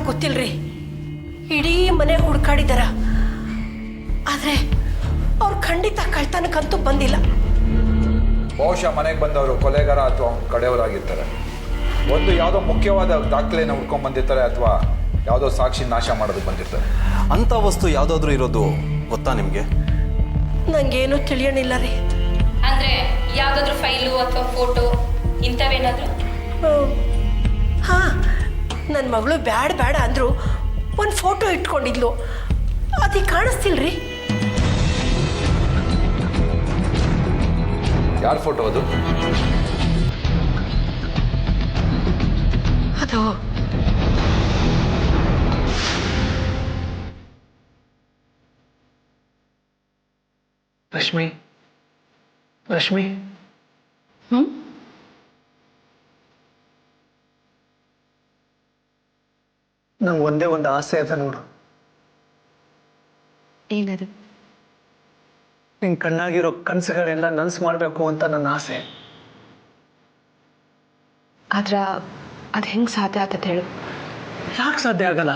ಗೊತ್ತಿಲ್ರಿ, ಇಡೀ ಮನೆ ಹುಡುಕಾಡಿದಾರ. ಆದ್ರೆ ಅವ್ರು ಖಂಡಿತ ಕಳ್ತನಕ್ಕಂತೂ ಬಂದಿಲ್ಲ. ಬಹುಶಃ ಮನೆಗೆ ಬಂದವರು ಕೊಲೆಗಾರ ಅಥವಾ ಕಡೆಯವರಾಗಿರ್ತಾರೆ. ಒಂದು ಯಾವುದೋ ಮುಖ್ಯವಾದ ದಾಖಲೆನ ಹುಡ್ಕೊಂಡ್ ಬಂದಿರ್ತಾರೆ ಅಥವಾ ಯಾವುದೋ ಸಾಕ್ಷಿ ನಾಶ ಮಾಡೋದಕ್ಕೆ ಬಂದಿರ್ತಾರೆ. ಅಂಥ ವಸ್ತು ಯಾವುದಾದ್ರೂ ಇರೋದು ಗೊತ್ತಾ ನಿಮಗೆ? ನಂಗೇನು ತಿಳಿಯಣಿಲ್ಲ ರೀ. ಅಂದ್ರೆ ಯಾವ್ದಾದ್ರು ಫೈಲು ಅಥವಾ ಫೋಟೋ ಇಂಥವೇನಾದ್ರು? ಹಾ, ನನ್ನ ಮಗಳು ಬೇಡ ಅಂದ್ರು ಒಂದು ಫೋಟೋ ಇಟ್ಕೊಂಡಿದ್ಲು. ಅದಕ್ಕೆ ಕಾಣಿಸ್ತಿಲ್ರಿ. ಯಾರ ಫೋಟೋ ಅದು? ಅದು ರಶ್ಮಿ ರಶ್ಮಿ ನಂಗೆ ಒಂದೇ ಒಂದು ಆಸೆ ಅದ ನೋಡು. ಏನದು? ನಿನ್ ಕಣ್ಣಾಗಿರೋ ಕನಸುಗಳೆಲ್ಲ ನನಸು ಮಾಡಬೇಕು ಅಂತ ನನ್ನ ಆಸೆ. ಆದ್ರ ಅದು ಹೆಂಗೆ ಸಾಧ್ಯ ಆಗ್ತದೆ ಹೇಳು? ಯಾಕೆ ಸಾಧ್ಯ ಆಗಲ್ಲ?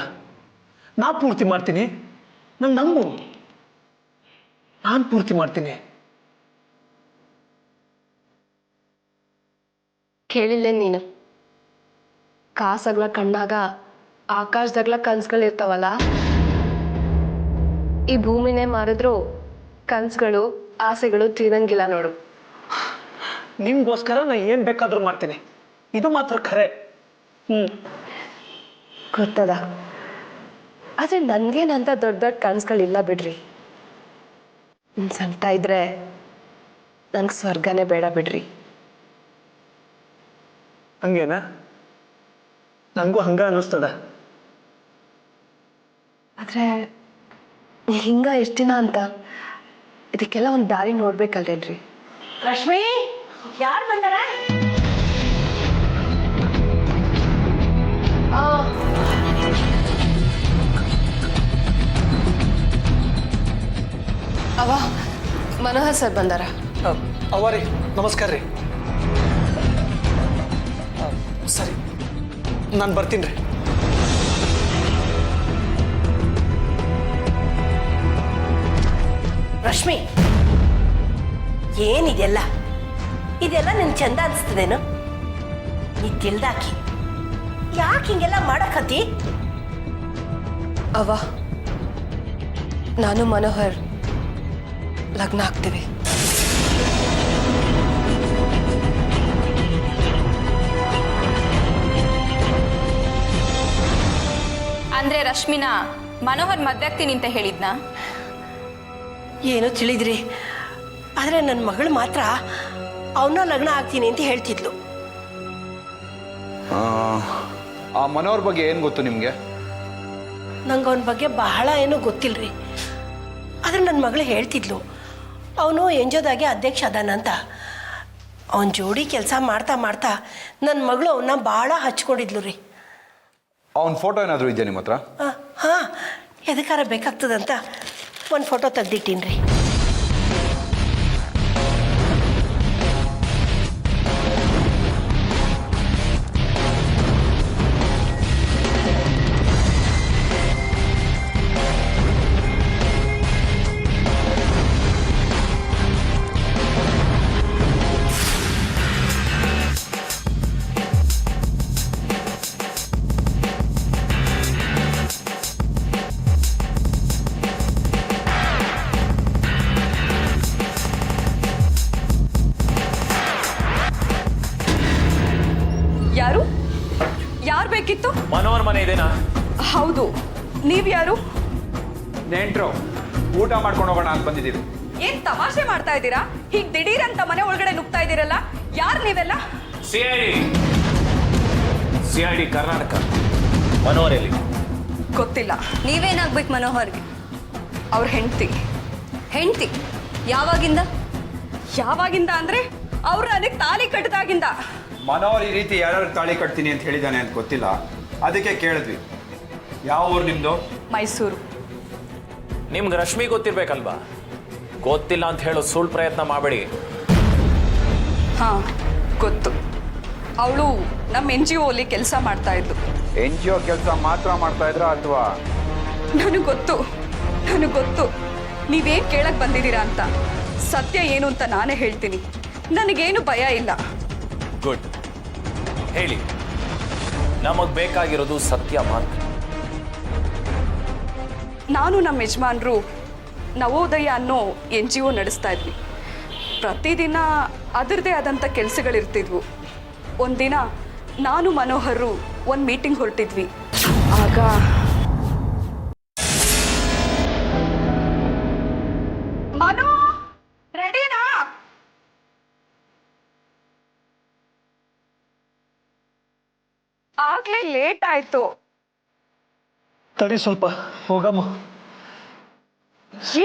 ನಾ ಪೂರ್ತಿ ಮಾಡ್ತೀನಿ. ನಂಗೆ ನಂಬು, ನಾನು ಪೂರ್ತಿ ಮಾಡ್ತೀನಿ. ಕೇಳಿಲ್ಲ ನೀನು? ಕಾಸಾಗ್ಲ ಕಣ್ಣಾಗ ಆಕಾಶದಾಗ್ಲ ಕನ್ಸುಗಳು ಇರ್ತಾವಲ್ಲ, ಈ ಭೂಮಿನೇ ಮಾರಿದ್ರು ಕನ್ಸುಗಳು ಆಸೆಗಳು ತೀರಂಗಿಲ್ಲ ನೋಡು. ನಿಮ್ಗೋಸ್ಕರ ನಾ ಏನು ಬೇಕಾದ್ರೂ ಮಾಡ್ತೀನಿ, ಇದು ಮಾತ್ರ ಖರೆ. ಗೊತ್ತದ, ಆದರೆ ನನಗೇನಂತ ದೊಡ್ಡ ದೊಡ್ಡ ಕನ್ಸುಗಳಿಲ್ಲ ಬಿಡ್ರಿ. ನಿನ್ನ ಸಂಕಟ ಇದ್ರೆ ನಂಗೆ ಸ್ವರ್ಗನೇ ಬೇಡ ಬಿಡ್ರಿ. ಹಂಗೇನಾ? ನನಗೂ ಹಂಗ ಅನ್ನಿಸ್ತದ. ಆದರೆ ಹಿಂಗ ಎಷ್ಟು ದಿನ ಅಂತ ಇದಕ್ಕೆಲ್ಲ ಒಂದು ದಾರಿ ನೋಡ್ಬೇಕಲ್ರೇನ್ರಿ? ರಶ್ಮಿ, ಯಾರು ಬಂದಾರ? ಅವ ಮನೋಹರ್ ಸರ್ ಬಂದಾರ. ಅವರಿ ನಮಸ್ಕಾರ ರೀ. ಸರಿ, ನಾನು ಬರ್ತೀನಿ ರೀ. ರಶ್ಮಿ, ಏನಿದೆಲ್ಲ? ಇದೆಲ್ಲ ನಿನ್ ಚಂದ ಅನಿಸ್ತದೇನು? ನೀ ತಿಳ್ದಾಕಿ ಯಾಕೆ ಹಿಂಗೆಲ್ಲ ಮಾಡಕತ್ತಿ? ಅವ ನಾನು ಮನೋಹರ್ ಲಗ್ನ ಆಗ್ತೀವಿ. ಅಂದ್ರೆ ರಶ್ಮಿನ ಮನೋಹರ್ ಮದ್ವೆ ಆಗ್ತೀನಿ ಅಂತ ಹೇಳಿದ್ನಾ? ಏನೋ ತಿಳಿದ್ರಿ, ಆದರೆ ನನ್ನ ಮಗಳು ಮಾತ್ರ ಅವನ ಲಗ್ನ ಆಗ್ತೀನಿ ಅಂತ ಹೇಳ್ತಿದ್ಲು. ಆ ಮನೋಹರ್ ಬಗ್ಗೆ ಏನು ಗೊತ್ತು ನಿಮಗೆ? ನಂಗೆ ಅವನ ಬಗ್ಗೆ ಬಹಳ ಏನೂ ಗೊತ್ತಿಲ್ಲರಿ. ಆದರೆ ನನ್ನ ಮಗಳು ಹೇಳ್ತಿದ್ಲು, ಅವನು ಎಂಜೋದಾಗೆ ಅಧ್ಯಕ್ಷ ಅದಾನಂತ. ಅವನ ಜೋಡಿ ಕೆಲಸ ಮಾಡ್ತಾ ಮಾಡ್ತಾ ನನ್ನ ಮಗಳು ಅವನ್ನ ಭಾಳ ಹಚ್ಕೊಂಡಿದ್ಲು ರೀ. ಅವನ ಫೋಟೋ ಏನಾದರೂ ಇದೆಯಾ ನಿಮ್ಮ ಹತ್ರ? ಹಾಂ, ಎದಕ್ಕಾರ ಬೇಕಾಗ್ತದಂತ ಒಂದು ಫೋಟೋ ತೆಗ್ದಿಟ್ಟೀನಿ ರೀ. ಯಾರು ಬೇಕಿತ್ತು? ಮನೋಹರ್ ಮನೆ ಇದೆನಾ? ಹೌದು, ನೀವ್ ಯಾರು? ನೆಂಟ್ರು, ಊಟ ಮಾಡ್ಕೊಂಡು ಹೋಗೋಣ ಅಂತ ಬಂದಿದ್ದೀವಿ. ಏನ್ ತಮಾಷೆ ಮಾಡ್ತಾ ಇದ್ದೀರಾ? ಹೀಗ್ ದಿಢೀರ್ ಅಂತ ಮನೆ ಒಳಗಡೆ ನುಗ್ತಾ ಇದ್ದೀರಲ್ಲ, ಯಾರು ನೀವೆಲ್ಲ? ಸಿಐಡಿ ಕರ್ನಾಟಕ. ಮನೋಹರ್ ಎಲ್ಲಿ? ಗೊತ್ತಿಲ್ಲ. ನೀವೇನಾಗ್ಬೇಕು ಮನೋಹರ್ಗೆ? ಅವ್ರ ಹೆಂಡತಿ. ಯಾವಾಗಿಂದ? ಯಾವಾಗಿಂದ ಅಂದ್ರೆ ಅವ್ರು ನನಗೆ ತಾಳಿ ಕಟ್ಟಿದಾಗಿಂದ. ಮನೋಹರ್ ಈ ರೀತಿ ಯಾರು ತಾಳಿ ಕಟ್ತೀನಿ ಅಂತ ಹೇಳಿದಾನೆ ಅಂತ ಗೊತ್ತಿಲ್ಲ, ಅದಕ್ಕೆ ಕೇಳಿದ್ವಿ. ಯಾವ ಊರು ನಿಮ್ದು? ಮೈಸೂರು. ನಿಮ್ಗೆ ರಶ್ಮಿ ಗೊತ್ತಿರ್ಬೇಕಲ್ವಾ? ಗೊತ್ತಿಲ್ಲ ಅಂತ ಹೇಳೋ ಸುಳ್ಳು ಪ್ರಯತ್ನ ಮಾಡಬೇಡಿ. ಹಾ, ಗೊತ್ತು. ಅವಳು ನಮ್ಮ NGO ಅಲ್ಲಿ ಕೆಲಸ ಮಾಡ್ತಾ ಇದ್ದು. NGO ಕೆಲಸ ಮಾತ್ರ ಮಾಡ್ತಾ ಇದ್ರ ಅಥವಾ? ನನಗೆ ಗೊತ್ತು ನೀವೇನ್ ಕೇಳಕ್ ಬಂದಿದ್ದೀರಾ ಅಂತ. ಸತ್ಯ ಏನು ಅಂತ ನಾನೇ ಹೇಳ್ತೀನಿ. ನನಗೇನು ಭಯ ಇಲ್ಲ. ಗುಡ್, ಹೇಳಿ. ನಮಗ್ ಬೇಕಾಗಿರೋದು ಸತ್ಯ ಮಾತ್ರ. ನಾನು ನಮ್ಮ ಯಜಮಾನ್ರು ನವೋದಯ ಅನ್ನೋ NGO ನಡೆಸ್ತಾ ಇದ್ವಿ. ಪ್ರತಿದಿನ ಅದರದೇ ಆದಂಥ ಕೆಲಸಗಳಿರ್ತಿದ್ವು. ಒಂದಿನ ನಾನು ಮನೋಹರು ಒಂದು ಮೀಟಿಂಗ್ ಹೊರಟಿದ್ವಿ. ಆಗ ಮನೋ, ರೆಡಿನಾ? ಆಗ್ಲೇ ಲೇಟ್ ಆಯ್ತು. ತಡಿ ಸ್ವಲ್ಪ, ಹೋಗಮ್ಮ.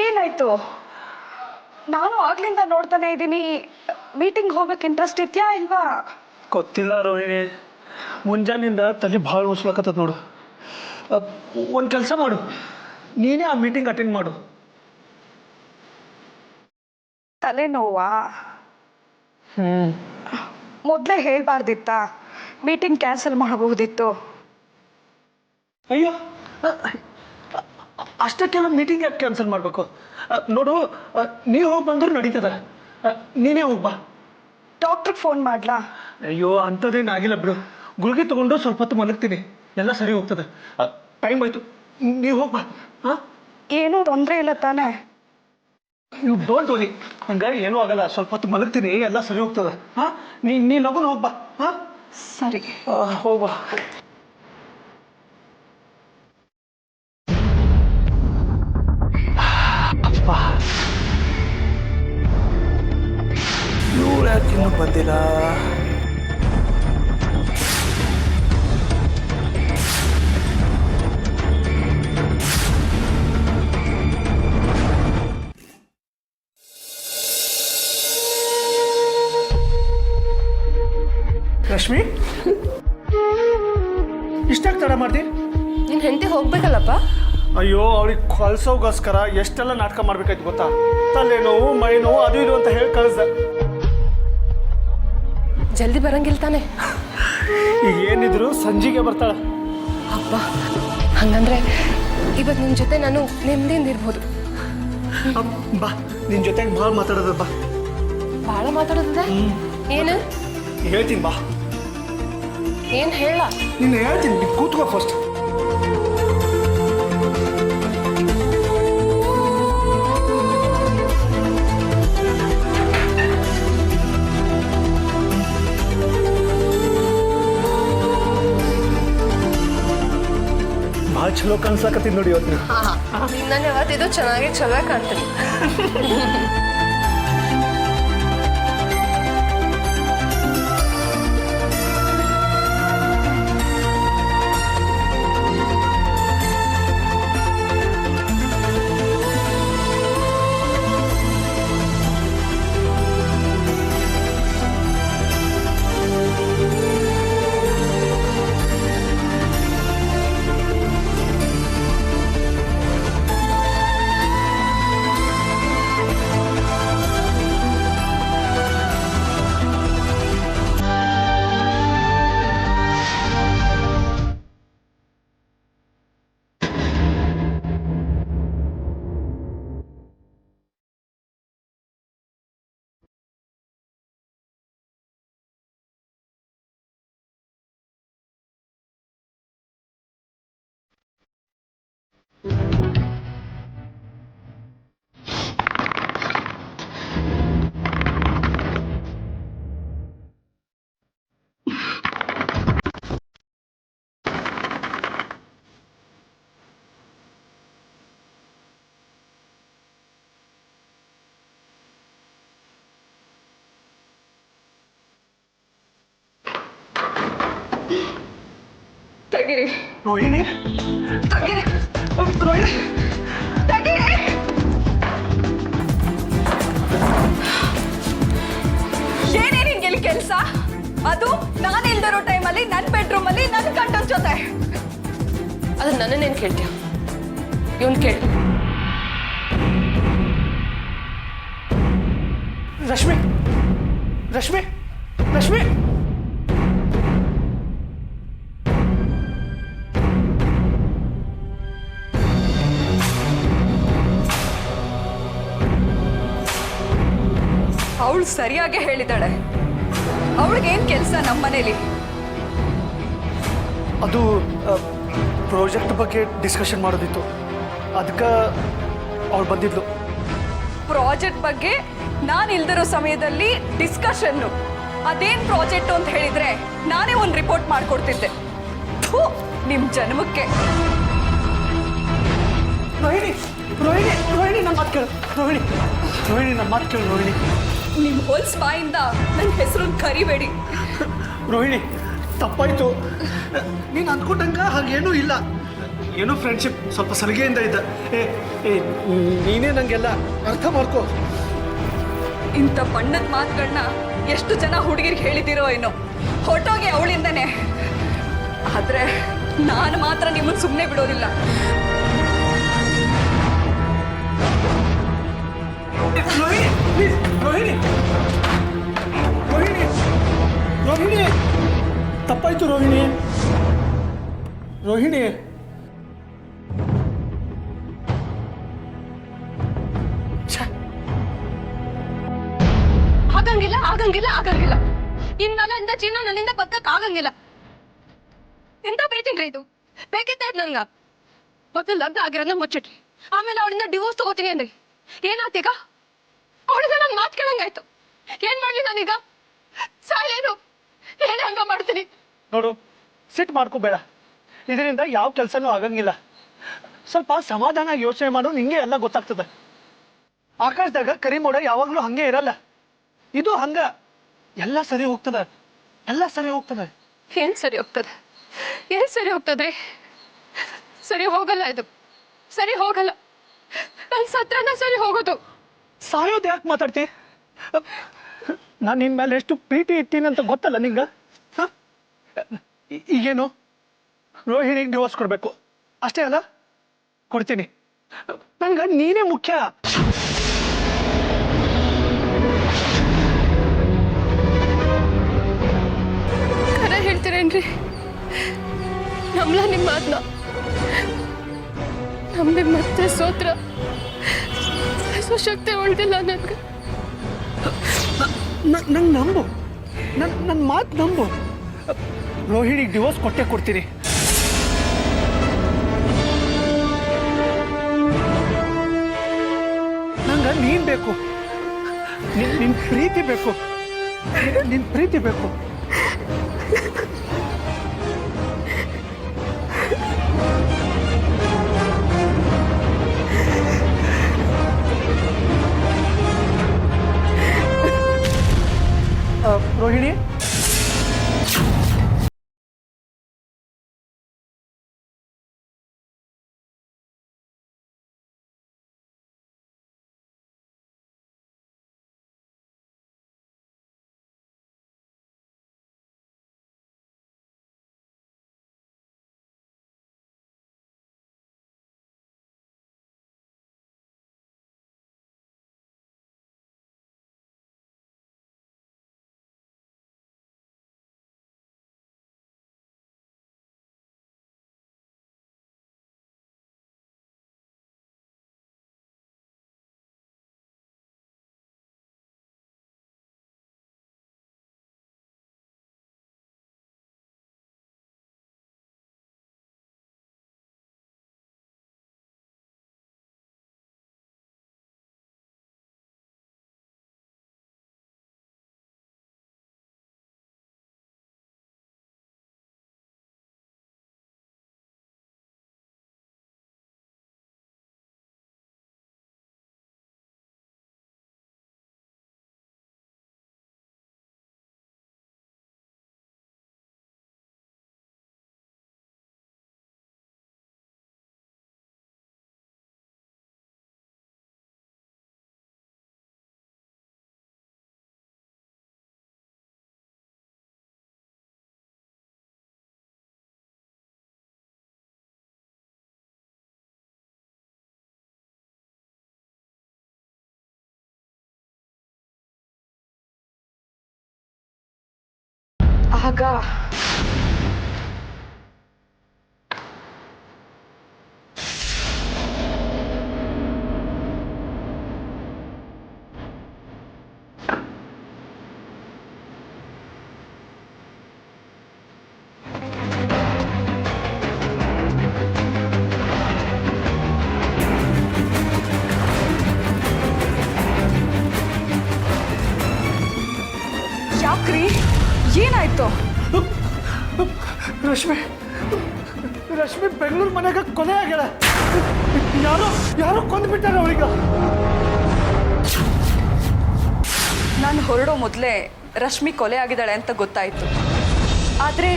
ಏನಾಯ್ತು? ನಾನು ಆಗ್ಲಿಂದ ನೋಡ್ತಾನೆ ಇದ್ದೀನಿ. ಮೀಟಿಂಗ್ ಹೋಗ್ಬೇಕು ಇಂಟ್ರೆಸ್ಟ್ ಇದೆಯಾ ಇಲ್ವಾ? ಗೊತ್ತಿಲ್ಲ ರೋಹಿಣಿ, ಮುಂಜಾನಿಂದ ತಲೆ ಭಾಳ ಮುಸ್ಲಕತ್ತದ ನೋಡು. ಒಂದು ಕೆಲಸ ಮಾಡು, ನೀನೇ ಆ ಮೀಟಿಂಗ್ ಅಟೆಂಡ್ ಮಾಡು. ತಲೆನೋವಾ? ಮೊದಲೇ ಹೇಳ್ಬಾರ್ದಿತ್ತ? ಮೀಟಿಂಗ್ ಕ್ಯಾನ್ಸಲ್ ಮಾಡಬಹುದಿತ್ತು. ಅಯ್ಯೋ, ಅಷ್ಟಕ್ಕೆಲ್ಲ ಮೀಟಿಂಗ್ ಯಾಕೆ ಕ್ಯಾನ್ಸಲ್ ಮಾಡಬೇಕು? ನೋಡು, ನೀವು ಹೋಗಿ ಬಂದರೂ ನಡೀತದೆ. ನೀನೇ ಹೋಗ್ಬಾ. ಡಾಕ್ಟ್ರಿಗೆ ಫೋನ್ ಮಾಡ್ಲಾ? ಅಯ್ಯೋ, ಅಂಥದ್ದೇನು ಆಗಿಲ್ಲ ಬಿಡು. ಗುಳಿಗೆ ತೊಗೊಂಡು ಸ್ವಲ್ಪ ಹೊತ್ತು ಮಲಗ್ತೀನಿ, ಎಲ್ಲ ಸರಿ ಹೋಗ್ತದೆ. ಟೈಮ್ ಆಯಿತು, ನೀವು ಹೋಗ್ಬಾ. ಹಾಂ, ಏನೂ ತೊಂದರೆ ಇಲ್ಲ ತಾನೇ? ನೀವು ಡೋಂಟ್ ವರಿ, ಹಂಗಾಗಿ ಏನೂ ಆಗಲ್ಲ. ಸ್ವಲ್ಪ ಹೊತ್ತು ಮಲಗ್ತೀನಿ, ಎಲ್ಲ ಸರಿ ಹೋಗ್ತದೆ. ಹಾಂ, ನೀ ಲಗೂನ ಹೋಗ್ಬಾ. ಹಾಂ, ಸರಿ, ಹೋಗ್ಬಾ. ಅಪ್ಪ, ಇವ್ರು ಯಾಕೆ ಇನ್ನೂ ಬಂದಿಲ್ಲ? ರಶ್ಮಿ, ಇಷ್ಟಾಗಿ ತಡ ಮಾಡ್ತೀನಿ? ನಿನ್ನ ಹೆಂಡತಿ ಹೋಗ್ಬೇಕಲ್ಲಪ್ಪ? ಅಯ್ಯೋ, ಅವ್ಳಿಗೆ ಕಳ್ಸೋಗೋಸ್ಕರ ಎಷ್ಟೆಲ್ಲ ನಾಟಕ ಮಾಡ್ಬೇಕಾಯ್ತು ಗೊತ್ತಾ? ತಲೆ ನೋವು, ಮೈ ನೋವು, ಅದು ಇದು ಅಂತ ಹೇಳಿ ಕಳಿಸ್ದೆ. ಜಲ್ದಿ ಬರಂಗಿಲ್ಲ ತಾನೆ? ಈಗ ಏನಿದ್ರು ಸಂಜೆಗೆ ಬರ್ತಾಳೆ. ಅಪ್ಪ, ಹಂಗಂದ್ರೆ ಇವತ್ತು ನಿನ್ನ ಜೊತೆ ನಾನು ನೆಮ್ಮದಿಯಿಂದ ಇರ್ಬೋದು. ಬಾ, ನಿನ್ನ ಜೊತೆಗೆ ಭಾಳ ಮಾತಾಡೋದು. ಬಾ, ಭಾಳ ಮಾತಾಡೋದಿದೆ. ಏನು ಹೇಳ್ತೀನಿ? ಬಾ, ಏನು ಹೇಳ? ನೀನು ಹೇಳ್ತೀನಿ, ನೀನು ಕೂತ್ಕೋ ಫಸ್ಟ್. ಭಾಳ ಚಲೋ ಕಾಣಿಸ್ಲಾಕತ್ತೀನಿ ನೋಡಿ ಇವತ್ತು. ನಾನು ಯಾವತ್ತಿದು ಚಲೋ ಕಾಣ್ತೀನಿ. ತೆಗೀರಿ ರೋಹಿಣಿ, ತೆಗೀರಿ ರೋಹಿಣಿ, ತೆಗೀರಿ. ಏನೇ ನಿನ್ಗೆಲ್ಲಿ ಕೆಲಸ? ಅದು ನಾನು ಇಲ್ದಿರೋ ಟೈಮಲ್ಲಿ ನನ್ನ ಬೆಡ್ರೂಮಲ್ಲಿ ನನ್ನ ಗಂಡನ ಜೊತೆ. ಅದು ನನ್ನನ್ನೇನು ಕೇಳ್ತೀಯ? ಇವನು ಕೇಳಿ. ರಶ್ಮಿ, ರಶ್ಮಿ, ರಶ್ಮಿ, ಅವಳು ಸರಿಯಾಗಿ ಹೇಳಿದಾಳೆ. ಅವಳಿಗೇನು ಕೆಲಸ ನಮ್ಮ ಮನೇಲಿ? ಅದು ಪ್ರಾಜೆಕ್ಟ್ ಬಗ್ಗೆ ಡಿಸ್ಕಷನ್ ಮಾಡೋದಿತ್ತು, ಅದಕ್ಕೆ ಅವಳು ಬಂದಿದ್ಲು. ಪ್ರಾಜೆಕ್ಟ್ ಬಗ್ಗೆ ನಾನು ಇಲ್ದಿರೋ ಸಮಯದಲ್ಲಿ ಡಿಸ್ಕಷನ್ನು? ಅದೇನು ಪ್ರಾಜೆಕ್ಟು ಅಂತ ಹೇಳಿದ್ರೆ ನಾನೇ ಒಂದು ರಿಪೋರ್ಟ್ ಮಾಡಿಕೊಡ್ತಿದ್ದೆ. ನಿಮ್ಮ ಜನ್ಮಕ್ಕೆ. ರೋಹಿಣಿ, ರೋಹಿಣಿ, ರೋಹಿಣಿ, ನನ್ನ ಮಾತು ಕೇಳು. ರೋಹಿಣಿ, ರೋಹಿಣಿ, ನನ್ನ ಮಾತು ಕೇಳು. ರೋಹಿಣಿ, ನಿಮ್ಮ ಹೊಲ್ಸ್ ಬಾಯಿಂದ ನನ್ನ ಹೆಸರನ್ನು ಕರಿಬೇಡಿ. ರೋಹಿಣಿ, ತಪ್ಪಾಯ್ತು. ನೀನು ಅಂದ್ಕೊಂಡಂಗ ಹಾಗೇನೂ ಇಲ್ಲ. ಏನೋ ಫ್ರೆಂಡ್ಶಿಪ್, ಸ್ವಲ್ಪ ಸಲಿಗೆಯಿಂದ ಇದ್ದ. ನೀನೇ ನನಗೆಲ್ಲ ಅರ್ಥ ಮಾಡ್ಕೋ. ಇಂಥ ಬಣ್ಣದ ಮಾತುಗಳನ್ನ ಎಷ್ಟು ಜನ ಹುಡುಗಿರಿಗೆ ಹೇಳಿದಿರೋ ಏನೋ, ಹೊರಟೋಗಿ ಅವಳಿಂದನೇ. ಆದ್ರೆ ನಾನು ಮಾತ್ರ ನಿಮ್ಮನ್ನು ಸುಮ್ಮನೆ ಬಿಡೋದಿಲ್ಲ. ರೋಹಿಣಿ ರೋಹಿಣಿ ರೋಹಿಣಿ ತಪ್ಪಾಯ್ತು ರೋಹಿಣಿ. ರೋಹಿಣಿ ಆಗಂಗಿಲ್ಲ ಆಗಂಗಿಲ್ಲ ಆಗಂಗಿಲ್ಲ. ನನ್ನಿಂದ ಚಿನ್ನ ನನ್ನಿಂದ ಬದುಕಕ್ ಆಗಂಗಿಲ್ಲ. ಎಂತ ಪ್ರೀತಿನ್ರಿ ಇದು? ಬೇಕಿತ್ತ ನನ್ಗ ಮೊದಲು ಲಗ್ನ ಆಗಿರೋದನ್ನ ಮುಚ್ಚಿಟ್ರಿ, ಆಮೇಲೆ ಅವಳಿಂದ ಡಿವೋರ್ಸ್ ತಗೋತೀನಿ ಅಂದ್ರಿ. ಏನಾತೀಗ? ಅವಳಿಂದ ನನ್ ಮಾತು ಕೇಳಂಗಾಯ್ತು. ಏನ್ ಮಾಡ್ಲಿ ನಾನೀಗ? ಸಾಯೇನು ಏನೇ ಹಂಗ ಮಾಡ್ತೀನಿ. ನೋಡು, ಸಿಟ್ಟು ಮಾಡ್ಕೋಬೇಡ. ಇದರಿಂದ ಯಾವ ಕೆಲಸನೂ ಆಗಂಗಿಲ್ಲ. ಸ್ವಲ್ಪ ಸಮಾಧಾನ ಯೋಚನೆ ಮಾಡು, ನಿಂಗೆ ಎಲ್ಲ ಗೊತ್ತಾಗ್ತದೆ. ಆಕಾಶದಾಗ ಕರಿ ಮೋಡ ಯಾವಾಗಲೂ ಹಂಗೆ ಇರಲ್ಲ. ಇದು ಹಂಗ. ಎಲ್ಲ ಸರಿ ಹೋಗ್ತದೆ, ಎಲ್ಲ ಸರಿ ಹೋಗ್ತದೆ. ಏನ್ ಸರಿ ಹೋಗ್ತದೆ? ಏನ್ ಸರಿ ಹೋಗ್ತದ್ರಿ? ಸರಿ ಹೋಗಲ್ಲ, ಇದು ಸರಿ ಹೋಗಲ್ಲ. ನನ್ ಸತ್ರನ ಸರಿ ಹೋಗೋದು. ಸಾಯೋದು ಯಾಕೆ ಮಾತಾಡ್ತಿ? ನಾನು ನಿನ್ನ ಮೇಲೆ ಎಷ್ಟು ಪ್ರೀತಿ ಇರ್ತೀನಿ ಅಂತ ಗೊತ್ತಲ್ಲ ನಿಂಗೆ? ಈಗೇನು ರೋಹಿಣಿಗೆ ಡಿವೋರ್ಸ್ ಕೊಡಬೇಕು ಅಷ್ಟೇ ಅಲ್ಲ? ಕೊಡ್ತೀನಿ. ನಂಗೆ ನೀನೇ ಮುಖ್ಯ. ಖರೆ ಹೇಳ್ತೀರೇನ್ರಿ? ನಮ್ಲ ನಿಮ್ಮ ಮಾತನ್ನ ನಮ್ಗೆ ಮತ್ತೆ ಸೋತ್ರ ಶಕ್ತಿ ಉಳ್ದಿಲ್ಲ ನನ್ಗೆ. ನಂಗೆ ನಂಬು, ನನ್ನ ಮಾತು ನಂಬು. ರೋಹಿಣಿಗೆ ಡಿವೋರ್ಸ್ ಕೊಟ್ಟೆ ಕೊಡ್ತೀನಿ. ನಂಗೆ ನೀನು ಬೇಕು, ನಿನ್ನ ಪ್ರೀತಿ ಬೇಕು, ನಿನ್ನ ಪ್ರೀತಿ ಬೇಕು. ರೋಹಿಣಿ, ಆಗ ಯಾಕ್ರಿ, ಏನಾಯ್ತು? ರಶ್ಮಿ ಬೆಂಗಳೂರು ಮನೆಗೆ ಕೊಲೆ ಆಗ್ಯಾಳ. ಯಾರೋ ಕೊಂದ್ಬಿಟ್ಟಾರ ಅವಳಿಗ. ನಾನು ಹೊರಡೋ ಮೊದಲೇ ರಶ್ಮಿ ಕೊಲೆ ಆಗಿದ್ದಾಳೆ ಅಂತ ಗೊತ್ತಾಯ್ತು. ಆದ್ರೆ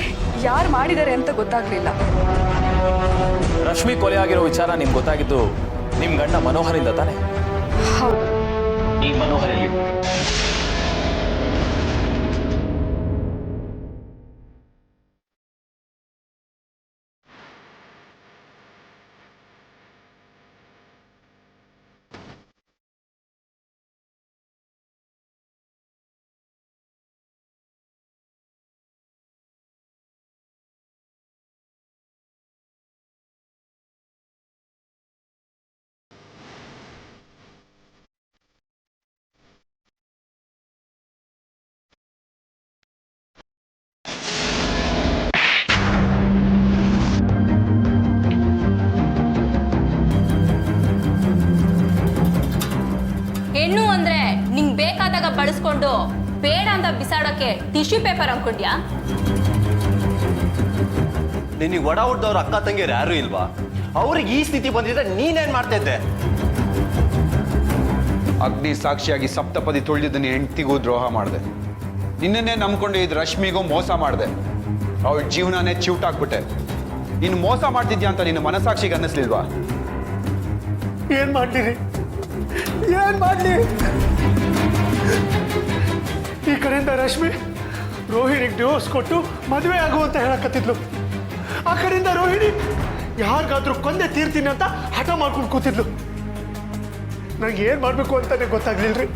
ಯಾರು ಮಾಡಿದ್ದಾರೆ ಅಂತ ಗೊತ್ತಾಗ್ಲಿಲ್ಲ. ರಶ್ಮಿ ಕೊಲೆ ಆಗಿರೋ ವಿಚಾರ ನಿಮ್ಗೆ ಗೊತ್ತಾಗಿದ್ದು ನಿಮ್ಮ ಗಂಡ ಮನೋಹರಿಂದ ತಾನೆ? ಹೌದು. ಈ ಮನೋಹರಲ್ಲಿ ಹೆಣ್ಣು ಅಂದ್ರೆ ನಿಂಗ್ ಬೇಕಾದಾಗ ಬಳಸ್ಕೊಂಡು ಬೇಡ ಅಂತ ಬಿಸಾಡೋಕೆ ಟಿಶ್ಯೂ ಪೇಪರ್ ಅನ್ಕೊಂಡ್ಯಾ? ನಿನಗೆ ಒಡ ಹುಟ್ಟಿದವ್ರ ಅಕ್ಕ ತಂಗಿಯರು ಯಾರು ಇಲ್ವಾ? ಅವ್ರಿಗೆ ಈ ಸ್ಥಿತಿ ಬಂದಿದ್ರೆ ನೀನೇನ್ ಮಾಡ್ತಾ ಇದ್ದೆ? ಅಗ್ನಿ ಸಾಕ್ಷಿಯಾಗಿ ಸಪ್ತಪದಿ ತುಳಿದಿದ್ದ ನಿನ್ನ ಹೆಂಡತಿಗೂ ದ್ರೋಹ ಮಾಡಿದೆ. ನಿನ್ನನ್ನೇ ನಂಬ್ಕೊಂಡು ಇದ್ ರಶ್ಮಿಗೂ ಮೋಸ ಮಾಡಿದೆ. ಅವಳ ಜೀವನನೇ ಚಿವುಟಾಕ್ಬಿಟ್ಟೆ. ನೀನು ಮೋಸ ಮಾಡ್ತಿದ್ಯಾ ಅಂತ ನಿನ್ನ ಮನಸ್ಸಾಕ್ಷಿಗೆ ಅನ್ನಿಸ್ಲಿಲ್ವಾ? ಏನ್ ಮಾಡ್ಲಿರಿ? ಏನ್ ಮಾಡ್ಲಿ? ಈ ಕಡೆಯಿಂದ ರಶ್ಮಿ ರೋಹಿಣಿಗೆ ಡಿವೋರ್ಸ್ ಕೊಟ್ಟು ಮದುವೆ ಆಗುವಂತ ಹೇಳಕತ್ತಿದ್ಲು. ಆ ಕಡೆಯಿಂದ ರೋಹಿಣಿ ಯಾರಿಗಾದ್ರೂ ಕೊಂದೆ ತೀರ್ತೀನಿ ಅಂತ ಹಠ ಮಾಡ್ಕೊಂಡು ಕೂತಿದ್ಲು. ನಂಗೆ ಏನ್ ಮಾಡ್ಬೇಕು ಅಂತಾನೆ ಗೊತ್ತಾಗ್ಲಿಲ್ರಿ.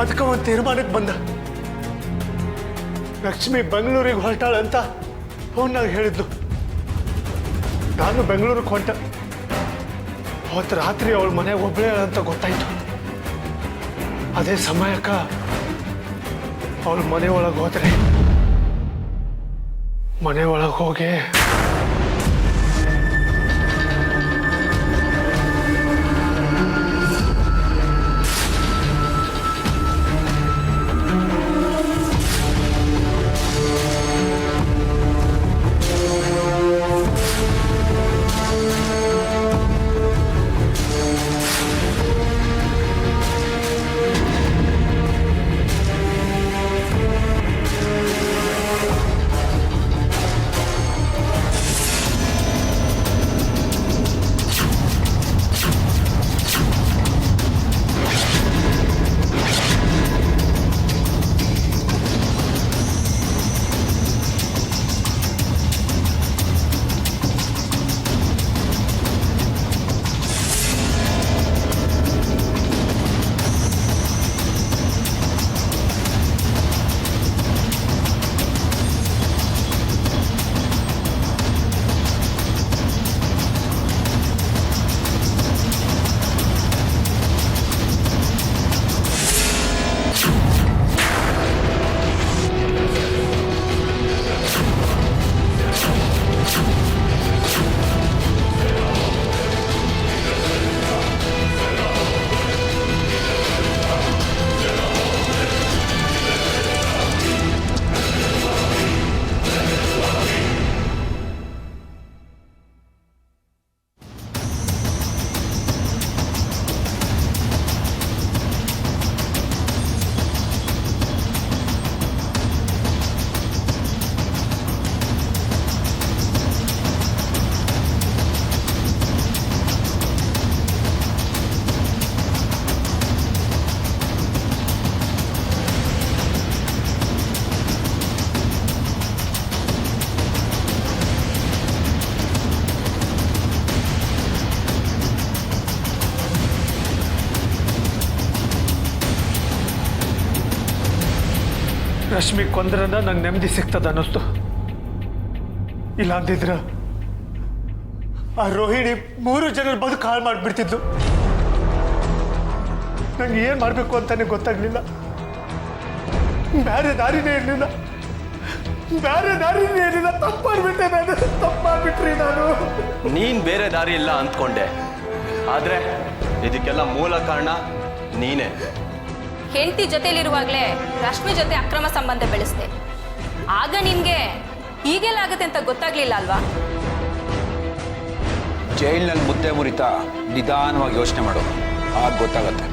ಅದಕ್ಕೆ ಒಂದು ತೀರ್ಮಾನಕ್ಕೆ ಬಂದ. ಲಕ್ಷ್ಮಿ ಬೆಂಗಳೂರಿಗೆ ಹೊರಟಾಳಂತ ಫೋನ್ನಾಗ ಹೇಳಿದ್ಲು. ನಾನು ಬೆಂಗಳೂರಿಗೆ ಹೊಂಟ. ಅವತ್ತು ರಾತ್ರಿ ಅವಳ ಮನೆ ಒಬ್ಬಳೇ ಅಂತ ಗೊತ್ತಾಯ್ತು. ಅದೇ ಸಮಯಕ್ಕ ಅವಳ ಮನೆ ಒಳಗೆ ಹೋದ್ರೆ ಮನೆ ಒಳಗೆ ಹೋಗಿ ರಶ್ಮಿ ಕೊಂದ್ರನ್ನ ನಂಗೆ ನೆಮ್ಮದಿ ಸಿಗ್ತದ ಅನ್ನಿಸ್ತು. ಇಲ್ಲ ಅಂದಿದ್ರ ಆ ರೋಹಿಣಿ 3 ಜನರ ಬದುಕು ಹಾಳು ಮಾಡಿಬಿಡ್ತಿದ್ಲು. ನಂಗೆ ಏನ್ ಮಾಡ್ಬೇಕು ಅಂತಾನೆ ಗೊತ್ತಾಗ್ಲಿಲ್ಲ. ಬೇರೆ ದಾರಿನೇ ಇರಲಿಲ್ಲ. ತಪ್ಪಾಡ್ಬಿಟ್ಟೆ ನಾನು. ತಪ್ಪಾಡ್ಬಿಟ್ರಿ ನಾನು. ನೀನ್ ಬೇರೆ ದಾರಿ ಇಲ್ಲ ಅಂದ್ಕೊಂಡೆ, ಆದ್ರೆ ಇದಕ್ಕೆಲ್ಲ ಮೂಲ ಕಾರಣ ನೀನೇ. ಹೆಂಡತಿ ಜೊತೆಲಿರುವಾಗಲೇ ರಶ್ಮಿ ಜೊತೆ ಅಕ್ರಮ ಸಂಬಂಧ ಬೆಳೆಸ್ದೆ. ಆಗ ನಿನ್ಗೆ ಹೀಗೆಲ್ಲ ಆಗುತ್ತೆ ಅಂತ ಗೊತ್ತಾಗ್ಲಿಲ್ಲ ಅಲ್ವಾ? ಜೈಲಿನಲ್ಲಿ ಮುದ್ದೆ ಮುರಿತಾ ನಿಧಾನವಾಗಿ ಯೋಚನೆ ಮಾಡು, ಆಗ ಗೊತ್ತಾಗತ್ತೆ.